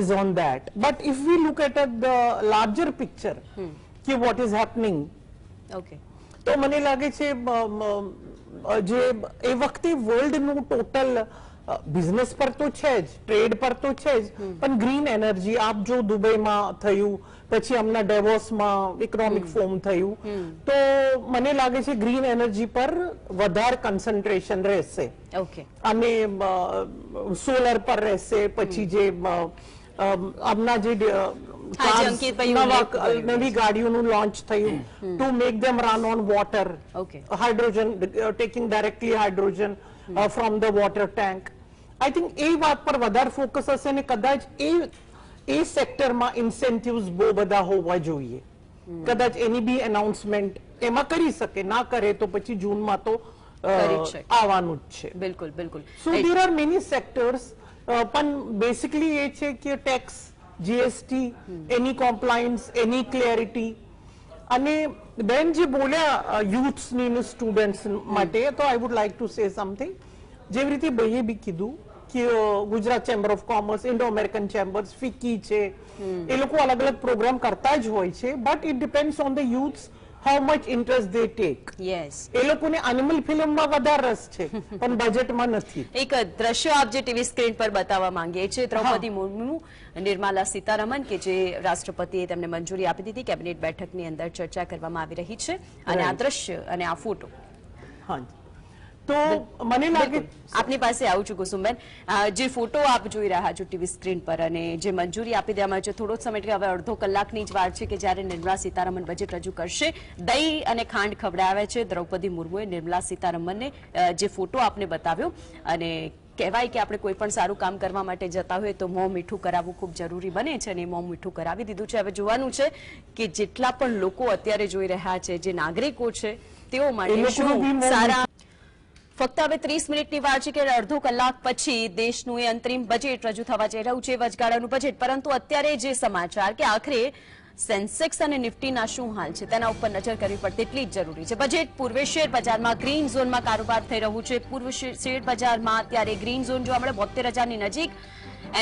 is on that. But if we look at the larger picture, what is happening, okay. તો મને લાગે છે જે એ વખતે વર્લ્ડનું total business પર તો છે જ ટ્રેડ પર તો છે જ પણ ગ્રીન એનર્જી આપ જો દુબઈમાં થયું પછી હમણાં ડેવોસમાં ઇકોનોમિક ફોરમ થયું તો મને લાગે છે ગ્રીન એનર્જી પર વધારે કન્સન્ટ્રેશન રહેશે ઓકે. અને સોલર પર રહેશે પછી જે હમણાં જે નવી ગાડીઓનું લોન્ચ થયું to make them run on water hydrogen taking directly hydrogen from the water tank I think એ વાત પર વધારે ફોકસ હશે અને કદાચ એ સેક્ટરમાં ઇન્સેન્ટિવ્સ બહુ બધા હોવા જોઈએ કદાચ એની બી એનાઉન્સમેન્ટ એમાં કરી શકે ના કરે તો પછી જૂનમાં તો આવવાનું જ છે. બિલકુલ બિલકુલ. So there are many sectors પણ બેસિકલી એ છે કે ટેક્સ જીએસટી એની કોમ્પ્લાયન્સ એની ક્લેરિટી અને બેન જે બોલ્યા યુથ્સની સ્ટુડન્ટ્સ માટે તો I would like to say something જેવી રીતે ભાઈએ બી કીધું કે Gujarat chamber of commerce Indo American chambers FICCI છે એ લોકો અલગ અલગ પ્રોગ્રામ કરતા જ હોય છે but it depends on the youths how much interest they take. Yes. એ લોકોને એનિમલ ફિલ્મમાં વધારે રસ છે પણ બજેટમાં નથી. એક દ્રશ્ય આપ જે ટીવી સ્ક્રીન પર બતાવવા માંગીએ છીએ દ્રૌપદી મુર્મુ નિર્મલા સીતારમણ કે જે રાષ્ટ્રપતિએ તેમને મંજૂરી આપી દીધી કેબિનેટ બેઠકની અંદર ચર્ચા કરવામાં આવી રહી છે અને આ દ્રશ્ય અને આ ફોટો હા તો મને લાગે આપની પાસે આવું છું કુસુમબેન જે ફોટો આપ જોઈ રહ્યા છો ટીવી સ્ક્રીન પર અને જે મંજૂરી આપી દેવામાં આવી છે થોડો સમય એટલે હવે અડધો કલાકની જ વાર છે કે જ્યારે નિર્મલા સીતારમણ બજેટ રજૂ કરશે દહીં અને ખાંડ ખવડાવે છે દ્રૌપદી મુર્મુએ નિર્મલા સીતારમણને જે ફોટો આપને બતાવ્યો અને કહેવાય કે આપણે કોઈ પણ સારું કામ કરવા માટે જતા હોય તો મોં મીઠું કરાવવું ખૂબ જરૂરી બને છે અને મોં મીઠું કરાવી દીધું છે હવે જોવાનું છે કે જેટલા પણ લોકો અત્યારે જોઈ રહ્યા છે જે નાગરિકો છે તેઓ માટે શું સારા ફક્ત હવે 30 મિનિટની વાર છે કે અડધો કલાક પછી દેશનું એ અંતરિમ બજેટ રજૂ થવા જઈ રહ્યું છે વચગાળાનું બજેટ પરંતુ અત્યારે જે સમાચાર કે આખરે સેન્સેક્સ અને નિફ્ટીના શું હાલ છે તેના ઉપર નજર કરવી પડે તેટલી જ જરૂરી છે. બજેટ પૂર્વે શેર બજારમાં ગ્રીન ઝોનમાં કારોબાર થઈ રહ્યું છે. પૂર્વ શેર બજારમાં અત્યારે ગ્રીન ઝોન જોવા મળે 72,000 ની નજીક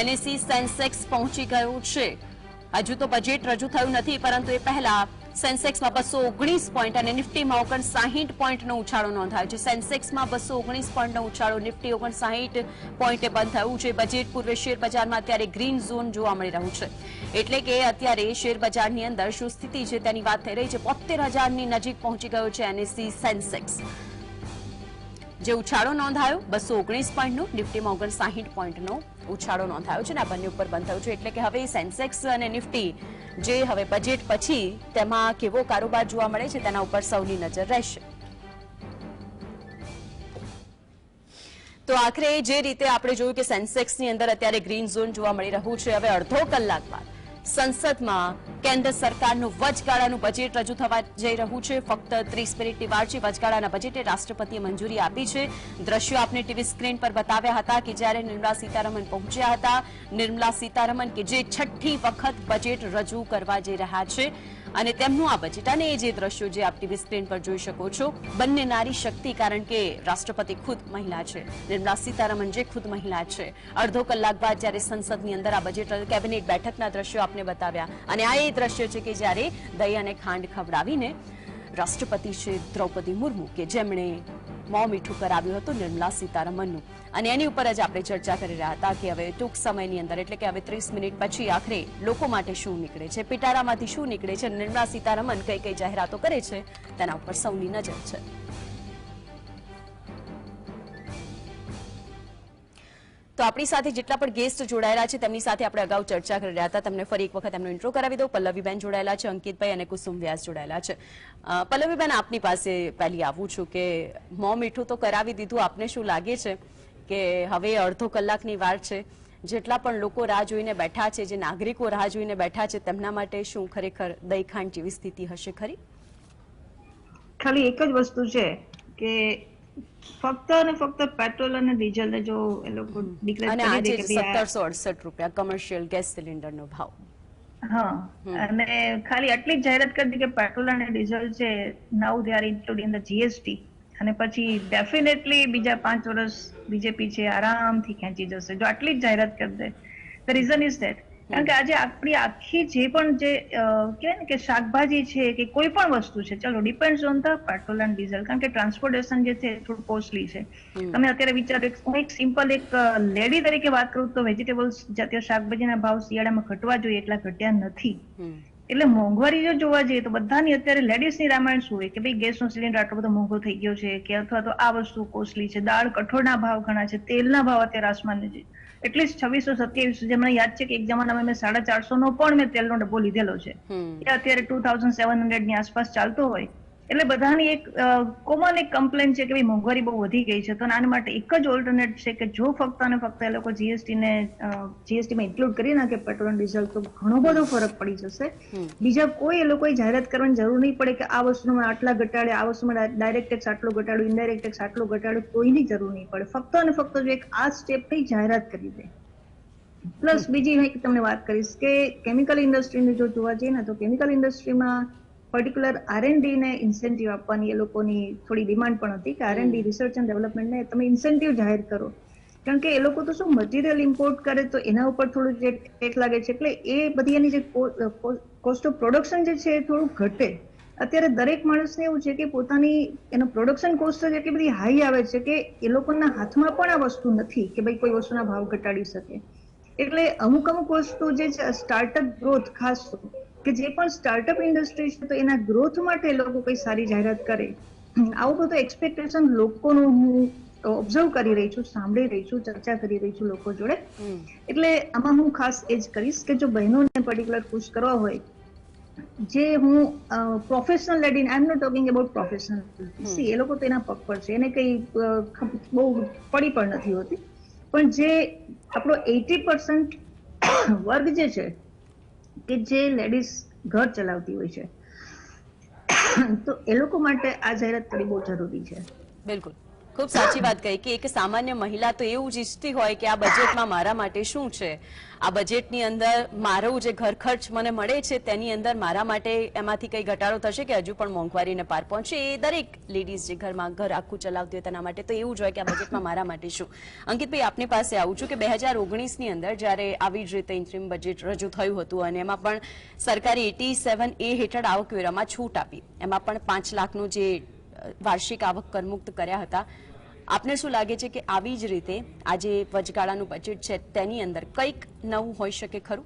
એનએસઈ સેન્સેક્સ પહોંચી ગયું છે. હજુ તો બજેટ રજૂ થયું નથી પરંતુ એ પહેલા સેન્સેક્સમાં 219 પોઈન્ટ અને નિફ્ટીમાં 59 પોઈન્ટનો ઉછાળો નોંધાયો છે. સેન્સેક્સમાં 219 પોઈન્ટનો ઉછાળો નિફ્ટી 59 પોઈન્ટે બંધ થયું છે. બજેટ પૂર્વે શેર બજારમાં અત્યારે ગ્રીન ઝોન જોવા મળી રહ્યું છે એટલે કે અત્યારે શેર બજારની અંદર શું સ્થિતિ છે તેની વાત થઈ રહી છે. 72,000 ની નજીક પહોંચી ગયો છે એનએસઈ સેન્સેક્સ જે ઉછાળો નોંધાયો 219 પોઈન્ટનો નિફ્ટીમાં 59 પોઈન્ટનો ઉછાળો નોંધાયો છે અને આ બંને ઉપર બંધ થયું છે એટલે કે હવે સેન્સેક્સ અને નિફ્ટી જે હવે બજેટ પછી તેમાં કેવો કારોબાર જોવા મળે છે તેના ઉપર સૌની નજર રહેશે. તો આખરે જે રીતે આપણે જોયું કે સેન્સેક્સની અંદર અત્યારે ગ્રીન ઝોન જોવા મળી રહ્યું છે હવે અડધો કલાક બાદ સંસદમાં કેન્દ્ર સરકારનું વચગાળાનું બજેટ રજૂ થવા જઈ રહ્યું છે. ફક્ત 30 મિનિટની વાર છે. વચગાળાના બજેટે રાષ્ટ્રપતિએ મંજૂરી આપી છે. દ્રશ્યો આપને ટીવી સ્ક્રીન પર બતાવ્યા હતા કે જ્યારે નિર્મલા સીતારમણ પહોંચ્યા હતા. નિર્મલા સીતારમણ કે જે 6ઠ્ઠી વખત બજેટ રજૂ કરવા જઈ રહ્યા છે અને તેમનું આ બજેટ અને એ જે દ્રશ્યો જે આપ ટીવી સ્ક્રીન પર જોઈ શકો છો, બંને નારી શક્તિ, કારણ કે રાષ્ટ્રપતિ ખુદ મહિલા છે, નિર્મલા સીતારમણ જે ખુદ મહિલા છે. અડધો કલાક બાદ જ્યારે સંસદની અંદર આ બજેટ કેબિનેટ બેઠકના દ્રશ્યો આપને બતાવ્યા અને આ એ દ્રશ્યો છે કે જ્યારે દહીં અને ખાંડ ખવડાવીને રાષ્ટ્રપતિ છે દ્રૌપદી મુર્મુ કે જેમણે મોં મીઠું કરાવ્યું હતું નિર્મલા સીતારમણનું, અને એની ઉપર જ આપણે ચર્ચા કરી રહ્યા હતા કે હવે ટૂંક સમયની અંદર એટલે કે હવે 30 મિનિટ પછી આખરે લોકો માટે શું નીકળે છે, પિટારામાંથી શું નીકળે છે, નિર્મલા સીતારમણ કઈ કઈ જાહેરાતો કરે છે તેના ઉપર સૌની નજર છે. તો આપણી સાથે જેટલા પણ ગેસ્ટ જોડાયેલા છે તેમની સાથે આપણે અગાઉ ચર્ચા કરી રહ્યા હતા. તમને ફરી એક વખત એમનો ઇન્ટ્રો કરાવી દઉં. પલ્લવીબેન જોડાયેલા છે, અંકિતભાઈ અને કુસુમ વ્યાસ જોડાયેલા છે. પલ્લવીબેન, આપની પાસે પહેલી આવું છું કે મોં મીઠું તો કરાવી દીધું, આપને શું લાગે છે કે હવે અડધો કલાકની વાર છે, જેટલા પણ લોકો રાહ જોઈને બેઠા છે, જે નાગરિકો રાહ જોઈને બેઠા છે, તેમના માટે શું ખરેખર દહીં ખાંડ જેવી સ્થિતિ હશે ખરી? ખાલી એક જ વસ્તુ છે કે ફક્ત અને ફક્ત પેટ્રોલ અને ડીઝલ જો એ લોકો ડિક્લેર અને કરી આજે દે કે ભાઈ 1768 રૂપિયા કમર્શિયલ ગેસ સિલિન્ડરનો ભાવ. હા, અને ખાલી આટલી જ જાહેરાત કરી દી કે પેટ્રોલ અને ડીઝલ છે now they are including the GST, અને પછી ડેફિનેટલી બીજા 5 વર્ષ બીજેપી છે આરામથી ખેંચી જશે જો આટલી જ જાહેરાત કરી દે. ધ રીઝન ઇઝ ધેટ કારણ કે આજે આપણી આખી જે પણ જે કહેવાય ને કે શાકભાજી છે કે કોઈ પણ વસ્તુ છે, ચલો depends on the petrol and diesel, કારણ કે ટ્રાન્સપોર્ટેશન જે છે થોડું કોસ્ટલી છે. તમે અત્યારે વિચારો, હું એક સિમ્પલ એક લેડી તરીકે વાત કરું તો વેજીટેબલ્સ જાતીય શાકભાજીના ભાવ શિયાળામાં ઘટવા જોઈએ એટલા ઘટ્યા નથી. એટલે મોંઘવારી જો જોવા જઈએ તો બધાની અત્યારે લેડીઝની રામાયણ શું હોય કે ભાઈ ગેસનો સિલિન્ડર આટલો બધો મોંઘો થઈ ગયો છે કે અથવા તો આ વસ્તુ કોસ્ટલી છે, દાળ કઠોળના ભાવ ઘણા છે, તેલના ભાવ અત્યારે આસમાને છે. એટલીસ્ટ 2627 જે મને યાદ છે કે એક જમાનામાં મેં 450 નો પણ મેં તેલનો ડબ્બો લીધેલો છે, એ અત્યારે 2700 ની આસપાસ ચાલતો હોય. એટલે બધાની એક કોમન એક કમ્પ્લેન છે કે ભાઈ મોંઘવારી બહુ વધી ગઈ છે. તો આના માટે એક જ ઓલ્ટરનેટ છે કે જો ફક્ત અને ફક્ત એ લોકો જીએસટીમાં ઇન્ક્લુડ કરી નાખે પેટ્રોલ અને ડીઝલ તો ઘણો બધો ફરક પડી જશે. બીજા કોઈ એ લોકોએ જાહેરાત કરવાની જરૂર નહીં પડે કે આ વસ્તુમાં આટલા ઘટાડે, આ વસ્તુમાં ડાયરેક્ટ ટેક્સ આટલો ઘટાડો, ઇનડાયરેક્ટ ટેક્સ આટલો ઘટાડો, કોઈની જરૂર નહીં પડે. ફક્ત અને ફક્ત જો એક આ સ્ટેપની જાહેરાત કરી દે. પ્લસ બીજી એક તમને વાત કરીશ કે કેમિકલ ઇન્ડસ્ટ્રીને જો જોવા જઈએ ને તો કેમિકલ ઇન્ડસ્ટ્રીમાં પર્ટિક્યુલર R&D ને ઇન્સેન્ટિવ આપવાની એ લોકોની થોડી ડિમાન્ડ પણ હતી કે R&D રિસર્ચ એન્ડ ડેવલપમેન્ટને તમે ઇન્સેન્ટિવ જાહેર કરો, કારણ કે એ લોકો તો શું મટીરિયલ ઇમ્પોર્ટ કરે તો એના ઉપર થોડું જે ટેક્સ લાગે છે, એટલે એ બધી એની જે કોસ્ટ ઓફ પ્રોડક્શન જે છે એ થોડું ઘટે. અત્યારે દરેક માણસને એવું છે કે પોતાની એનો પ્રોડક્શન કોસ્ટ જ એટલી બધી હાઈ આવે છે કે એ લોકોના હાથમાં પણ આ વસ્તુ નથી કે ભાઈ કોઈ વસ્તુના ભાવ ઘટાડી શકે. એટલે અમુક વસ્તુ જે છે સ્ટાર્ટઅપ ગ્રોથ, ખાસ કે જે પણ સ્ટાર્ટઅપ ઇન્ડસ્ટ્રી છે તો એના ગ્રોથ માટે એ લોકો કઈ સારી જાહેરાત કરે. આવું બધું એક્સપેક્ટેશન લોકોનું હું ઓબ્ઝર્વ કરી રહી છું, સાંભળી રહી છું, ચર્ચા કરી રહી છું લોકો જોડે. એટલે આમાં હું ખાસ એ જ કરીશ કે જો બહેનોને પર્ટિક્યુલર પુશ કરવા હોય, જે હું professional lady, I am not talking about professional, એ લોકો તો એના પગ પર છે, એને કઈ બહુ પડી પણ નથી હોતી, પણ જે આપણો 80% વર્ગ જે છે કે જે લેડીઝ ઘર ચલાવતી હોય છે, તો એ લોકો માટે આ જાહેરાત કરવી બહુ જરૂરી છે. બિલકુલ, ખૂબ સાચી વાત કહી કે એક સામાન્ય મહિલા તો એવું જ ઈચ્છતી હોય કે આ બજેટમાં મારા માટે શું છે, આ બજેટની અંદર મારું જે ઘર ખર્ચ મને મળે છે તેની અંદર મારા માટે એમાંથી કઈ ઘટાડો થશે કે હજુ પણ મોંઘવારીને પાર પહોંચે. એ દરેક લેડીઝ જે ઘરમાં ઘર આખું ચલાવતી હોય તેના માટે તો એવું જ હોય કે આ બજેટમાં મારા માટે શું. અંકિતભાઈ, આપની પાસે આવું છું કે 2019ની અંદર જ્યારે આવી જ રીતે ઇન્ટરિમ બજેટ રજૂ થયું હતું અને એમાં પણ સરકારે 87A હેઠળ આવકવેરામાં છૂટ આપી, એમાં પણ 5 લાખનું જે વાર્ષિક આવક કરમુક્ત કર્યા હતા. આપને શું લાગે છે કે આવી જ રીતે આજે વચગાળાનું બજેટ છે તેની અંદર કંઈક નવું હોઈ શકે ખરું?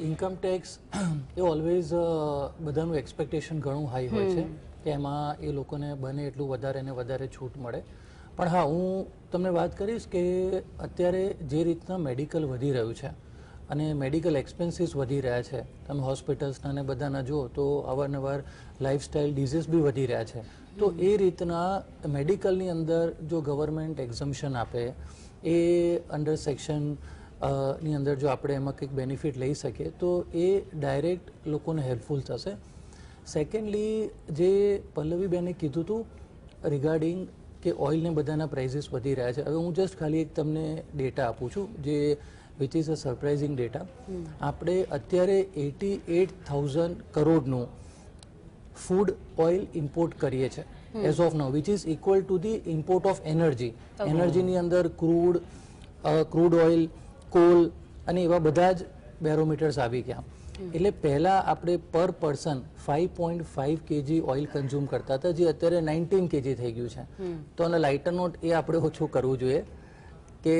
ઇન્કમ ટેક્સ એ ઓલવેઝ બધાનું એક્સપેક્ટેશન ઘણું હાઈ હોય છે કે એમાં એ લોકોને બને એટલું વધારે ને વધારે છૂટ મળે. પણ હા, હું તમને વાત કરીશ કે અત્યારે જે રીતના મેડિકલ વધી રહ્યું છે અને મેડિકલ એક્સપેન્સીસ વધી રહ્યા છે, તમે હોસ્પિટલ્સના ને બધાના જુઓ તો અવારનવાર લાઇફસ્ટાઇલ ડિઝીઝ બી વધી રહ્યા છે. તો એ રીતના મેડિકલની અંદર જો ગવર્મેન્ટ એક્ઝમ્પશન આપે, એ અંડર સેક્શન ની અંદર જો આપણે એમાં કંઈક બેનિફિટ લઈ શકીએ તો એ ડાયરેક્ટ લોકોને હેલ્પફુલ થશે. સેકન્ડલી, જે પલ્લવીબેને કીધું હતું રિગાર્ડિંગ કે ઓઇલને બધાના પ્રાઇઝીસ વધી રહ્યા છે. હવે હું જસ્ટ ખાલી એક તમને ડેટા આપું છું જે which is a surprising data. આપણે અત્યારે 88,000 કરોડનું ફૂડ ઓઇલ ઇમ્પોર્ટ કરીએ છીએ as of now, which is equal to the import of energy. એનર્જીની અંદર ક્રૂડ ઓઇલ, કોલ અને એવા બધા જ બેરોમીટર્સ આવી ગયા. એટલે પહેલા આપણે પર પર્સન 5.5 kg ઓઇલ કન્ઝ્યુમ કરતા હતા, જે અત્યારે 19 kg થઈ ગયું છે. તો આના લાઇટર નોટ એ આપણે ઓછું કરવું જોઈએ કે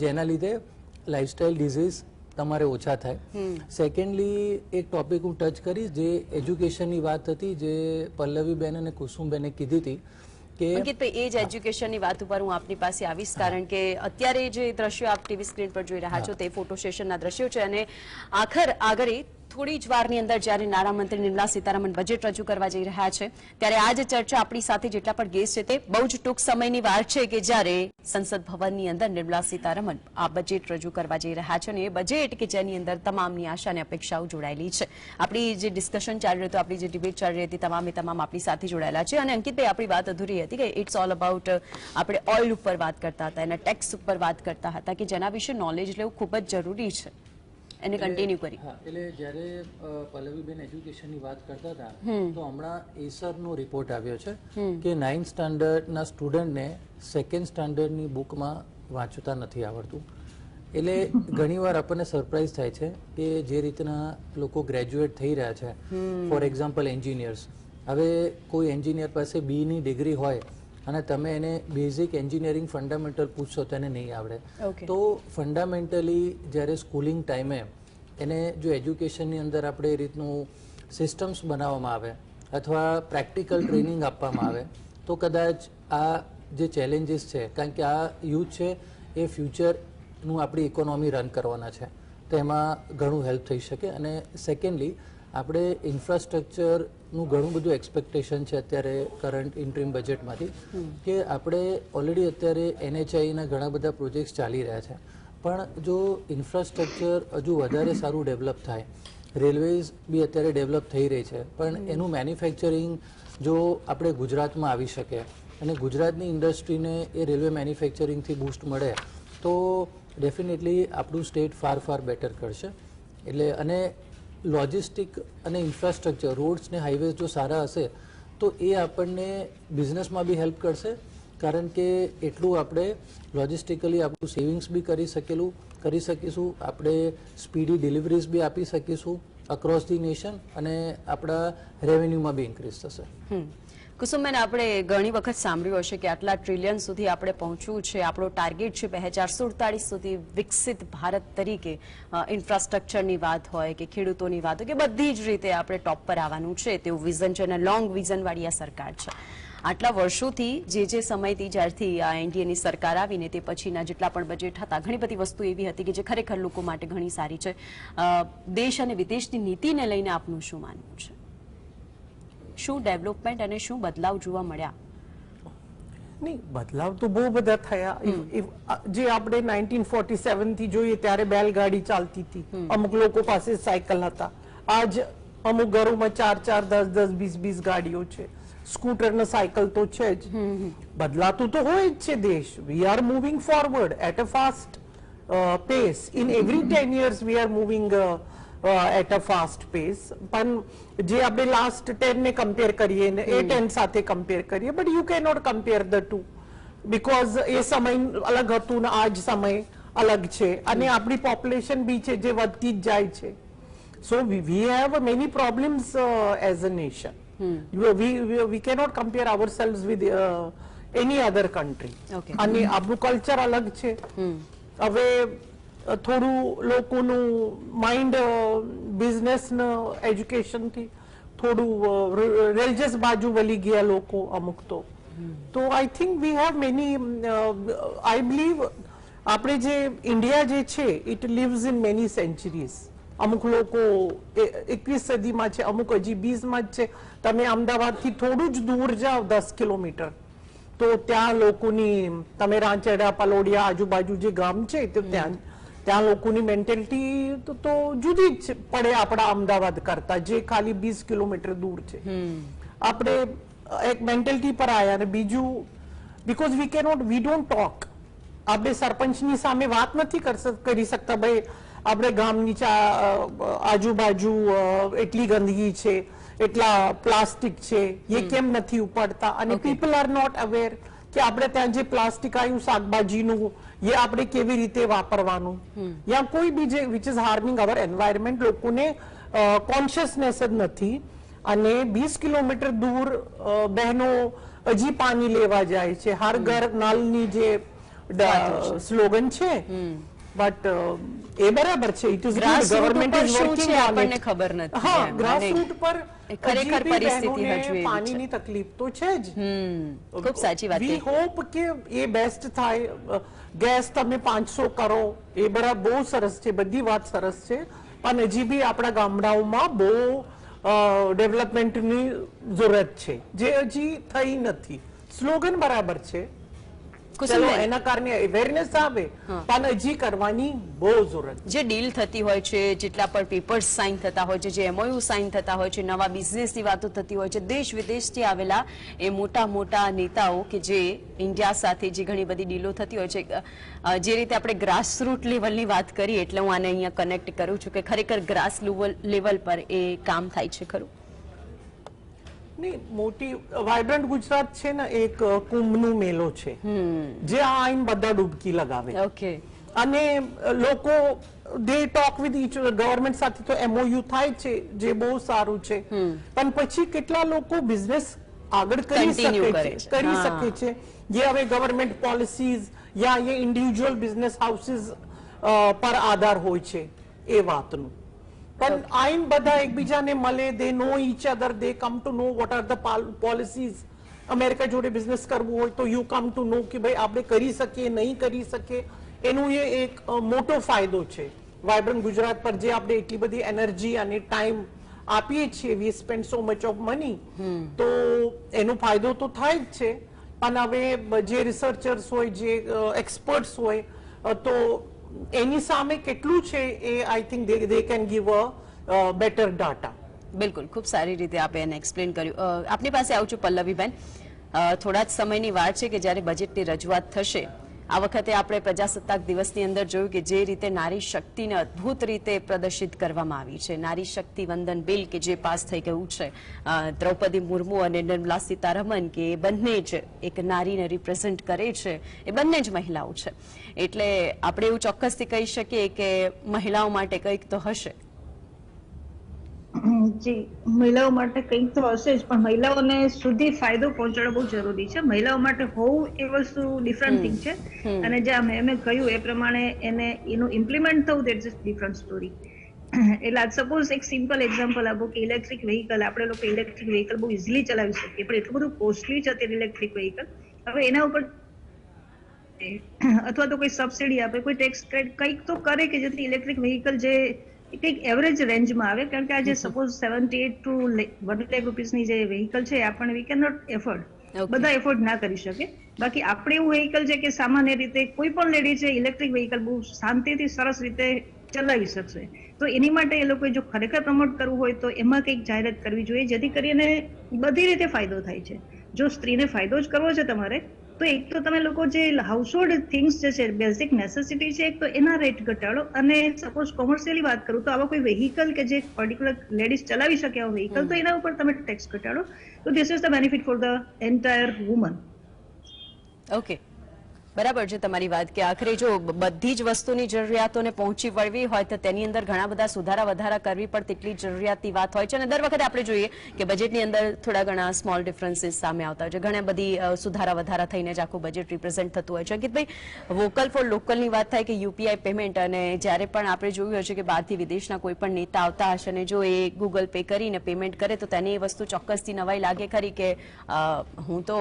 જેના લીધે લાઇફસ્ટાઇલ ડિઝીઝ તમારે ઓછા થાય. સેકન્ડલી, એક ટોપિક હું ટચ કરીશ જે એજ્યુકેશનની વાત હતી, જે પલ્લવીબેન અને કુસુમબેને કીધી હતી કે અંકિતભાઈ, એ જ એજ્યુકેશનની વાત ઉપર હું આપની પાસે આવીશ, કારણ કે અત્યારે જે દ્રશ્યો આપ ટીવી સ્ક્રીન પર જોઈ રહ્યા છો તે ફોટો સેશનના દ્રશ્યો છે. અને આગળ થોડી જ વારની અંદર જ્યારે નાણામંત્રી નિર્મલા સીતારમણ બજેટ રજૂ કરવા જઈ રહ્યા છે ત્યારે આ જ ચર્ચા આપણી સાથે જેટલા પણ ગેસ્ટ છે તે બહુ જ ટૂંક સમયની વાત છે કે જ્યારે સંસદ ભવનની અંદર નિર્મલા સીતારમણ આ બજેટ રજૂ કરવા જઈ રહ્યા છે. અને એ બજેટ કે જેની અંદર તમામની આશા અને અપેક્ષાઓ જોડાયેલી છે. આપણી જે ડિસ્કશન ચાલી રહ્યું હતું, આપણી જે ડિબેટ ચાલી રહી હતી, તમામે તમામ આપણી સાથે જોડાયેલા છે. અને અંકિતભાઈ, આપણી વાત અધૂરી હતી કે ઇટ્સ ઓલ અબાઉટ, આપણે ઓઇલ ઉપર વાત કરતા હતા, એના ટેક્સ ઉપર વાત કરતા હતા કે જેના વિશે નોલેજ લેવું ખૂબ જ જરૂરી છે. એને કન્ટિન્યુ કરી. એટલે જ્યારે પલ્લવીબેન એજ્યુકેશનની વાત કરતા હતા તો હમણાં એસરનો રિપોર્ટ આવ્યો છે કે 9th સ્ટાન્ડર્ડના સ્ટુડન્ટને 2nd સ્ટાન્ડર્ડની બુકમાં વાંચતા નથી આવડતું. એટલે ઘણીવાર આપણને સરપ્રાઇઝ થાય છે કે જે રીતના લોકો ગ્રેજ્યુએટ થઈ રહ્યા છે, ફોર એક્ઝામ્પલ એન્જિનિયર્સ. હવે કોઈ એન્જિનિયર પાસે બીની ડિગ્રી હોય અને તમે એને બેઝિક એન્જિનિયરિંગ ફંડામેન્ટલ પૂછશો તો એને નહીં આવડે. તો ફંડામેન્ટલી જ્યારે સ્કૂલિંગ ટાઈમે એને જો એજ્યુકેશનની અંદર આપણે એ રીતનું સિસ્ટમ્સ બનાવવામાં આવે અથવા પ્રેક્ટિકલ ટ્રેનિંગ આપવામાં આવે તો કદાચ આ જે ચેલેન્જીસ છે, કારણ કે આ યુથ છે એ ફ્યુચરનું આપણી ઇકોનોમી રન કરવાના છે, તો એમાં ઘણું હેલ્પ થઈ શકે. અને સેકન્ડલી, આપણે ઇન્ફ્રાસ્ટ્રક્ચરનું ઘણું બધું એક્સપેક્ટેશન છે અત્યારે કરંટ ઇન્ટ્રીમ બજેટમાંથી કે આપણે ઓલરેડી અત્યારે NHIના ઘણા બધા પ્રોજેક્ટ્સ ચાલી રહ્યા છે, પણ જો ઇન્ફ્રાસ્ટ્રક્ચર હજુ વધારે સારું ડેવલપ થાય, રેલવેઝ બી અત્યારે ડેવલપ થઈ રહી છે, પણ એનું મેન્યુફેક્ચરિંગ જો આપણે ગુજરાતમાં આવી શકે અને ગુજરાતની ઇન્ડસ્ટ્રીને એ રેલવે મેન્યુફેક્ચરિંગથી બૂસ્ટ મળે તો ડેફિનેટલી આપણું સ્ટેટ ફાર બેટર કરશે. એટલે અને લોજિસ્ટિક અને ઇન્ફ્રાસ્ટ્રક્ચર, રોડ્સ ને હાઈવેઝ જો સારા હશે તો એ આપણને બિઝનેસમાં બી હેલ્પ કરશે, કારણ કે એટલું આપણે લોજિસ્ટિકલી આપણું સેવિંગ્સ બી કરી શકીશું, આપણે સ્પીડી ડિલિવરીઝ બી આપી શકીશું અક્રોસ ધી નેશન અને આપણા રેવન્યુમાં બી ઇન્ક્રીઝ થશે. કુસુમબેન, આપણે ઘણી વખત સાંભળ્યું હશે કે આટલા ટ્રિલિયન સુધી આપણે પહોંચવું છે, આપણો ટાર્ગેટ છે 2047 સુધી વિકસિત ભારત તરીકે. ઇન્ફ્રાસ્ટ્રક્ચરની વાત હોય કે ખેડૂતોની વાત હોય કે બધી જ રીતે આપણે ટોપ પર આવવાનું છે તેવું વિઝન છે અને લોંગ વિઝનવાળી આ સરકાર છે. આટલા વર્ષોથી જે સમયથી જ્યારથી આ એનડીએની સરકાર આવીને તે પછીના જેટલા પણ બજેટ હતા, ઘણી બધી વસ્તુ એવી હતી કે જે ખરેખર લોકો માટે ઘણી સારી છે. દેશ અને વિદેશની નીતિને લઈને આપનું શું માનવું છે? શું ડેવલપમેન્ટ અને શું બદલાવ જોવા મળ્યા? નહીં, બદલાવ તો બહુ બધા થયા. જે આપણે 1947 થી જોઈએ ત્યારે બેલગાડી ચાલતી હતી, અમુક લોકો પાસે સાયકલ હતા. આજ અમુક ઘરોમાં 4-4, 10-10, 20-20 ગાડીઓ છે. સ્કૂટર ને સાયકલ તો છે જ. બદલાતું તો હોય જ છે દેશ. We are moving forward at a fast pace. In every 10 years we are moving at a fast pace. પણ જે આપણે લાસ્ટ 10 ને કમ્પેર કરીએ ને એ 10 સાથે કમ્પેર કરીએ, but you can not compare the two, because એ સમય અલગ હતું ને આજ સમય અલગ છે અને આપણી પોપ્યુલેશન બી છે જે વધતી જ જાય છે. So we have many problems as a nation. we cannot compare ourselves with any other country. અને આપણું કલ્ચર અલગ છે. હવે થોડું લોકોનું માઇન્ડ બિઝનેસ એજ્યુકેશન થી થોડું રિલિજિયસ બાજુ વળી ગયા લોકો અમુક તો I think we have many, I believe આપણે જે ઇન્ડિયા જે છે it lives in many sanctuaries. અમુક લોકો 21મી સદીમાં છે, અમુક હજી 20માં જ છે. તમે અમદાવાદથી થોડું જ દૂર જાઓ 10 કિલોમીટર તો ત્યાં લોકોની, તમે રાંચેડા, પલોડિયા આજુબાજુ જે ગામ છે તો ત્યાં ત્યાં લોકોની મેન્ટેલિટી તો જુદી જ પડે આપણા અમદાવાદ કરતા, જે ખાલી 20 કિલોમીટર દૂર છે. આપણે એક મેન્ટેલિટી પર આયા. અને બીજું, બીકોઝ વી ડોન્ટ ટોક. આપણે સરપંચની સામે વાત નથી કરી શકતા, ભાઈ આપણે ગામની આજુબાજુ એટલી ગંદકી છે, એટલા પ્લાસ્ટિક છે, એ કેમ નથી ઉપાડતા? અને પીપલ આર નોટ અવેર કે આપણે ત્યાં જે પ્લાસ્ટિક આવ્યું શાકભાજીનું, એ આપણે કેવી રીતે વાપરવાનું, યા કોઈ બીજે વિચ ઇઝ હાર્મિંગ અવર એન્વાયરમેન્ટ. લોકોને કોન્શિયસનેસ જ નથી. અને 20 કિલોમીટર દૂર બહેનો હજી પાણી લેવા જાય છે. હર ઘર નલની જે સ્લોગન છે, બટ એ બરાબર છે. It is good. Government is working on આપણને ખબર નથી. હા, ગ્રાસરૂટ પર ખરેખર પરિસ્થિતિ હજુ પાણીની તકલીફ તો છે જ. ખૂબ સાચી વાત. વી હોપ કે એ બેસ્ટ થાય. ગેસ તમે 500 કરો, એ બરાબર, બહુ સરસ છે, બધી વાત સરસ છે. પણ હજી બી આપણા ગામડાઓમાં બહુ ડેવલપમેન્ટની જરૂરત છે, જે હજી થઈ નથી. સ્લોગન બરાબર છે, ચલો એના કારણે અવેરનેસ આવે, પણ હજી કરવાની બહુ જરૂરત. જે ડીલ થતી હોય છે, જેટલા પણ પેપર્સ સાઇન થતા હોય છે, જે એમઓયુ સાઇન થતા હોય છે, નવા બિઝનેસની વાતો થતી હોય છે, દેશ વિદેશથી આવેલા એ મોટા મોટા નેતાઓ કે જે ઇન્ડિયા સાથે જે ઘણી બધી ડીલો થતી હોય છે, જે રીતે આપણે ગ્રાસરૂટ લેવલની વાત કરી, એટલે હું આને અહીંયા કનેક્ટ કરું છું કે ખરેખર ગ્રાસ લેવલ પર એ કામ થાય છે ખરું? નહીં, મોટી વાઇબ્રન્ટ ગુજરાત છે ને, એક કુંભનો મેલો છે, જે આ આઈન બધા ડૂબકી લગાવે. ઓકે. અને લોકો દે ટોક વિથ ઈચ ગવર્નમેન્ટ સાથે તો એમઓયુ થાય છે, જે બહુ સારું છે. પણ પછી કેટલા લોકો બિઝનેસ આગળ કરી શકે છે, જે હવે ગવર્નમેન્ટ પોલિસીઝ યા એ ઇન્ડિવિજ્યુઅલ બિઝનેસ હાઉસીસ પર આધાર હોય છે એ વાતનું. પણ આઈન બધા એકબીજાને મળે, they know each other, they come to know what are the policies. America જોડે બિઝનેસ કરવું હોય તો યુ કમ ટુ નો કે ભાઈ આપણે કરી શકીએ, નહીં કરી શકીએ. એનું એ એક મોટો ફાયદો છે વાઇબ્રન્ટ ગુજરાત પર, જે આપણે એટલી બધી એનર્જી અને ટાઈમ આપીએ છીએ. We spend so much of money, તો એનો ફાયદો તો થાય જ છે. પણ હવે જે રિસર્ચર્સ હોય, જે એક્સપર્ટ્સ હોય, તો એની સામે કેટલું છે એ I think they can give a better data. બિલકુલ, ખૂબ સારી રીતે આપે એને એક્સપ્લેન કર્યું. આપની પાસે આવું છું પલ્લવીબેન. થોડા જ સમયની વાત છે કે જ્યારે બજેટની રજૂઆત થશે. આ વખતે આપણે પ્રજાસત્તાક દિવસની અંદર જોયું કે જે રીતે નારી શક્તિને અદ્ભુત રીતે પ્રદર્શિત કરવામાં આવી છે. નારી શક્તિ વંદન બિલ કે જે પાસ થઈ ગયું છે, દ્રૌપદી મુર્મુ અને નિર્મલા સીતારમન, કે એ બંને જ એક નારીને રિપ્રેઝેન્ટ કરે છે, એ બંને જ મહિલાઓ છે. એટલે આપણે એવું ચોક્કસથી કહી શકીએ કે મહિલાઓ માટે કંઈક તો હશે. જી, મહિલાઓ માટે કંઈક તો હશે જ, પણ મહિલાઓને સુધી ફાયદો પહોંચાડવો બહુ જરૂરી છે. મહિલાઓ માટે હોવું એ વસ્તુ ડિફરન્ટ થિંગ છે, અને જે મેં કહ્યું એ પ્રમાણે એનું ઇમ્પ્લિમેન્ટ થવું, દેટ્સ અ ડિફરન્ટ સ્ટોરી. એટલે સપોઝ એક સિમ્પલ એક્ઝામ્પલ આપો કે ઇલેક્ટ્રિક વ્હીકલ, આપણે લોકો ઇલેક્ટ્રિક વ્હીકલ બહુ ઇઝીલી ચલાવી શકીએ, પણ એટલું બધું કોસ્ટલી છે અત્યારે ઇલેક્ટ્રિક વ્હીકલ. હવે એના ઉપર અથવા તો કોઈ સબસિડી આપે, કોઈ ટેક્સ કંઈક તો કરે કે જેથી ઇલેક્ટ્રિક વ્હીકલ જે કંઈક એવરેજ રેન્જમાં આવે. કારણ કે આજે સપોઝ 78 to 1 લાખ રૂપીસની જે વ્હીકલ છે, આપણને વી કેન નોટ એફોર્ડ, બધા એફોર્ડ ના કરી શકે. બાકી આપણે એવું વ્હીકલ છે કે સામાન્ય રીતે કોઈ પણ લેડી છે ઇલેક્ટ્રિક વ્હીકલ બહુ શાંતિથી સરસ રીતે ચલાવી શકશે. તો એની માટે એ લોકોએ જો ખરેખર પ્રમોટ કરવું હોય તો એમાં કંઈક જાહેરાત કરવી જોઈએ, જેથી કરીને બધી રીતે ફાયદો થાય છે. જો સ્ત્રીને ફાયદો જ કરવો છે તમારે, તો એક તો તમે લોકો જે હાઉસહોલ્ડ થિંગ્સ જે છે, બેઝિક નેસેસિટી છે, એક તો એના રેટ ઘટાડો. અને સપોઝ કોમર્શિયલી વાત કરું તો આવા કોઈ વ્હીકલ કે જે પર્ટિક્યુલર લેડીઝ ચલાવી શકે એવા વ્હીકલ, તો એના ઉપર તમે ટેક્સ ઘટાડો. તો this is the benefit for the entire woman. Okay, બરાબર છે તમારી વાત કે આખરે જો બધી જ વસ્તુની જરૂરિયાતોને પહોંચી વળવી હોય તો તેની અંદર ઘણા બધા સુધારા વધારા કરવી પડે, તેટલી જરૂરિયાતની વાત હોય છે. અને દર વખતે આપણે જોઈએ કે બજેટની અંદર થોડા ઘણા સ્મોલ ડિફરન્સીસ સામે આવતા હોય છે. ઘણા બધી સુધારા વધારા થઈને જ આખું બજેટ રિપ્રેઝેન્ટ થતું હોય છે. અંકિતભાઈ, વોકલ ફોર લોકલની વાત થાય કે યુપીઆઈ પેમેન્ટ, અને જ્યારે પણ આપણે જોયું હશે કે બહારથી વિદેશના કોઈ પણ નેતા આવતા હશે અને જો એ ગૂગલ પે કરીને પેમેન્ટ કરે તો તેને એ વસ્તુ ચોક્કસથી નવાઈ લાગે ખરી કે હું તો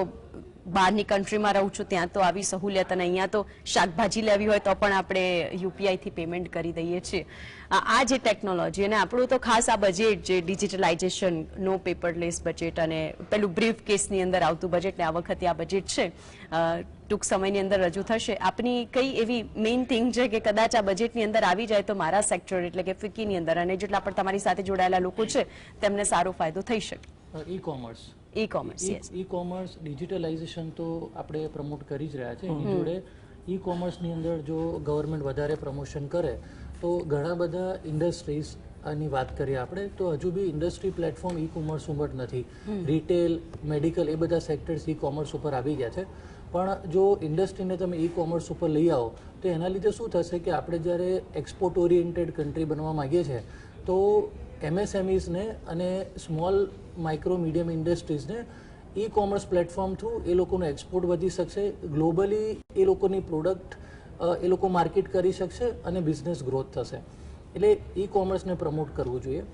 બહારની કન્ટ્રીમાં રહું છું ત્યાં તો આવી સહુલિયત, અને અહીંયા તો શાકભાજી લેવી હોય તો પણ આપણે યુપીઆઈ થી પેમેન્ટ કરી દઈએ છીએ. આ જે ટેકનોલોજી અને આપણું તો ખાસ આ બજેટ જે ડિજિટલાઇઝેશન, નો પેપરલેસ બજેટ અને પેલું બ્રીફ કેસની અંદર આવતું બજેટ, ને આ વખતે આ બજેટ છે ટૂંક સમયની અંદર રજૂ થશે. આપની કઈ એવી મેઇન થિંગ છે કે કદાચ આ બજેટની અંદર આવી જાય તો મારા સેક્ટર એટલે કે ફિકીની અંદર અને જેટલા પણ તમારી સાથે જોડાયેલા લોકો છે તેમને સારો ફાયદો થઈ શકે? ઈ કોમર્સ ડિજિટલાઇઝેશન તો આપણે પ્રમોટ કરી જ રહ્યા છે. એની જોડે ઈ કોમર્સની અંદર જો ગવર્મેન્ટ વધારે પ્રમોશન કરે તો ઘણા બધા ઇન્ડસ્ટ્રીઝ ની વાત કરીએ આપણે તો હજુ બી ઇન્ડસ્ટ્રી પ્લેટફોર્મ ઈ કોમર્સ ઉપર નથી. રિટેલ, મેડિકલ એ બધા સેક્ટર્સ ઈ કોમર્સ ઉપર આવી ગયા છે. પણ જો ઇન્ડસ્ટ્રીને તમે ઈ કોમર્સ ઉપર લઈ આવો તો એના લીધે શું થશે કે આપણે જ્યારે એક્સપોર્ટ ઓરિએન્ટેડ કન્ટ્રી બનવા માંગીએ છીએ તો MSMEsને અને સ્મોલ માઇક્રો મીડિયમ ઇન્ડસ્ટ્રીઝને ઈ કોમર્સ પ્લેટફોર્મ થ્રુ એ લોકોનો એક્સપોર્ટ વધી શકશે, ગ્લોબલી એ લોકોની પ્રોડક્ટ એ લોકો માર્કેટ કરી શકશે અને બિઝનેસ ગ્રોથ થશે. એટલે ઈ કોમર્સને પ્રમોટ કરવું જોઈએ.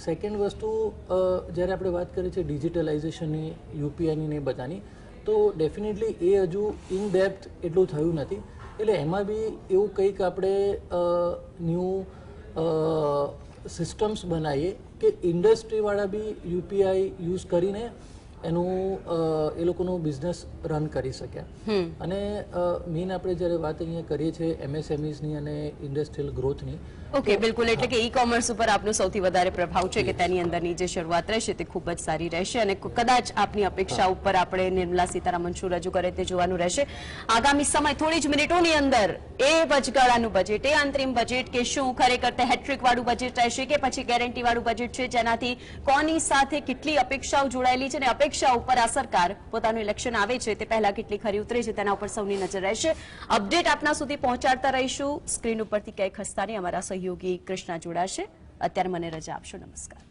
સેકન્ડ વસ્તુ, જ્યારે આપણે વાત કરીએ છીએ ડિજિટલાઇઝેશનની, યુપીઆઈની ને બધાની, તો ડેફિનેટલી એ હજુ ઇન ડેપ્થ એટલું થયું નથી. એટલે એમાં બી એવું કંઈક આપણે ન્યૂ સિસ્ટમ્સ બનાવીએ કે ઇન્ડસ્ટ્રીવાળા બી યુપીઆઈ યુઝ કરીને એનું એ લોકોનું બિઝનેસ રન કરી શકે. અને મેઇન આપણે જ્યારે વાત અહીંયા કરીએ છીએ MSMEsની અને ઇન્ડસ્ટ્રીયલ ગ્રોથની. ઓકે, બિલકુલ. એટલે કે ઈ કોમર્સ ઉપર આપનો સૌથી વધારે પ્રભાવ છે કે તેની અંદરની જે શરૂઆત રહેશે તે ખૂબ જ સારી રહેશે અને કદાચ આપની અપેક્ષા ઉપર આપણે નિર્મલા સીતારામન શું રજૂ કરે તે જોવાનું રહેશે. આગામી સમય થોડી જ મિનિટોની અંદર એ વચગાળાનું બજેટ, એ અંતરિમ બજેટ કે શું ખરેખર તે હેટ્રિક વાળું બજેટ રહેશે કે પછી ગેરંટી વાળું બજેટ છે જેનાથી કોની સાથે કેટલી અપેક્ષાઓ જોડાયેલી છે અને અપેક્ષા ઉપર આ સરકાર પોતાનું ઇલેક્શન આવે છે તે પહેલા કેટલી ખરી ઉતરે છે તેના ઉપર સૌની નજર રહેશે. અપડેટ આપના સુધી પહોંચાડતા રહીશું. સ્ક્રીન ઉપરથી ક્યાંય ખસતા નહીં. અમારા સહયોગી કૃષ્ણા જોડાશે. અત્યારે મને રજા આપશો. નમસ્કાર.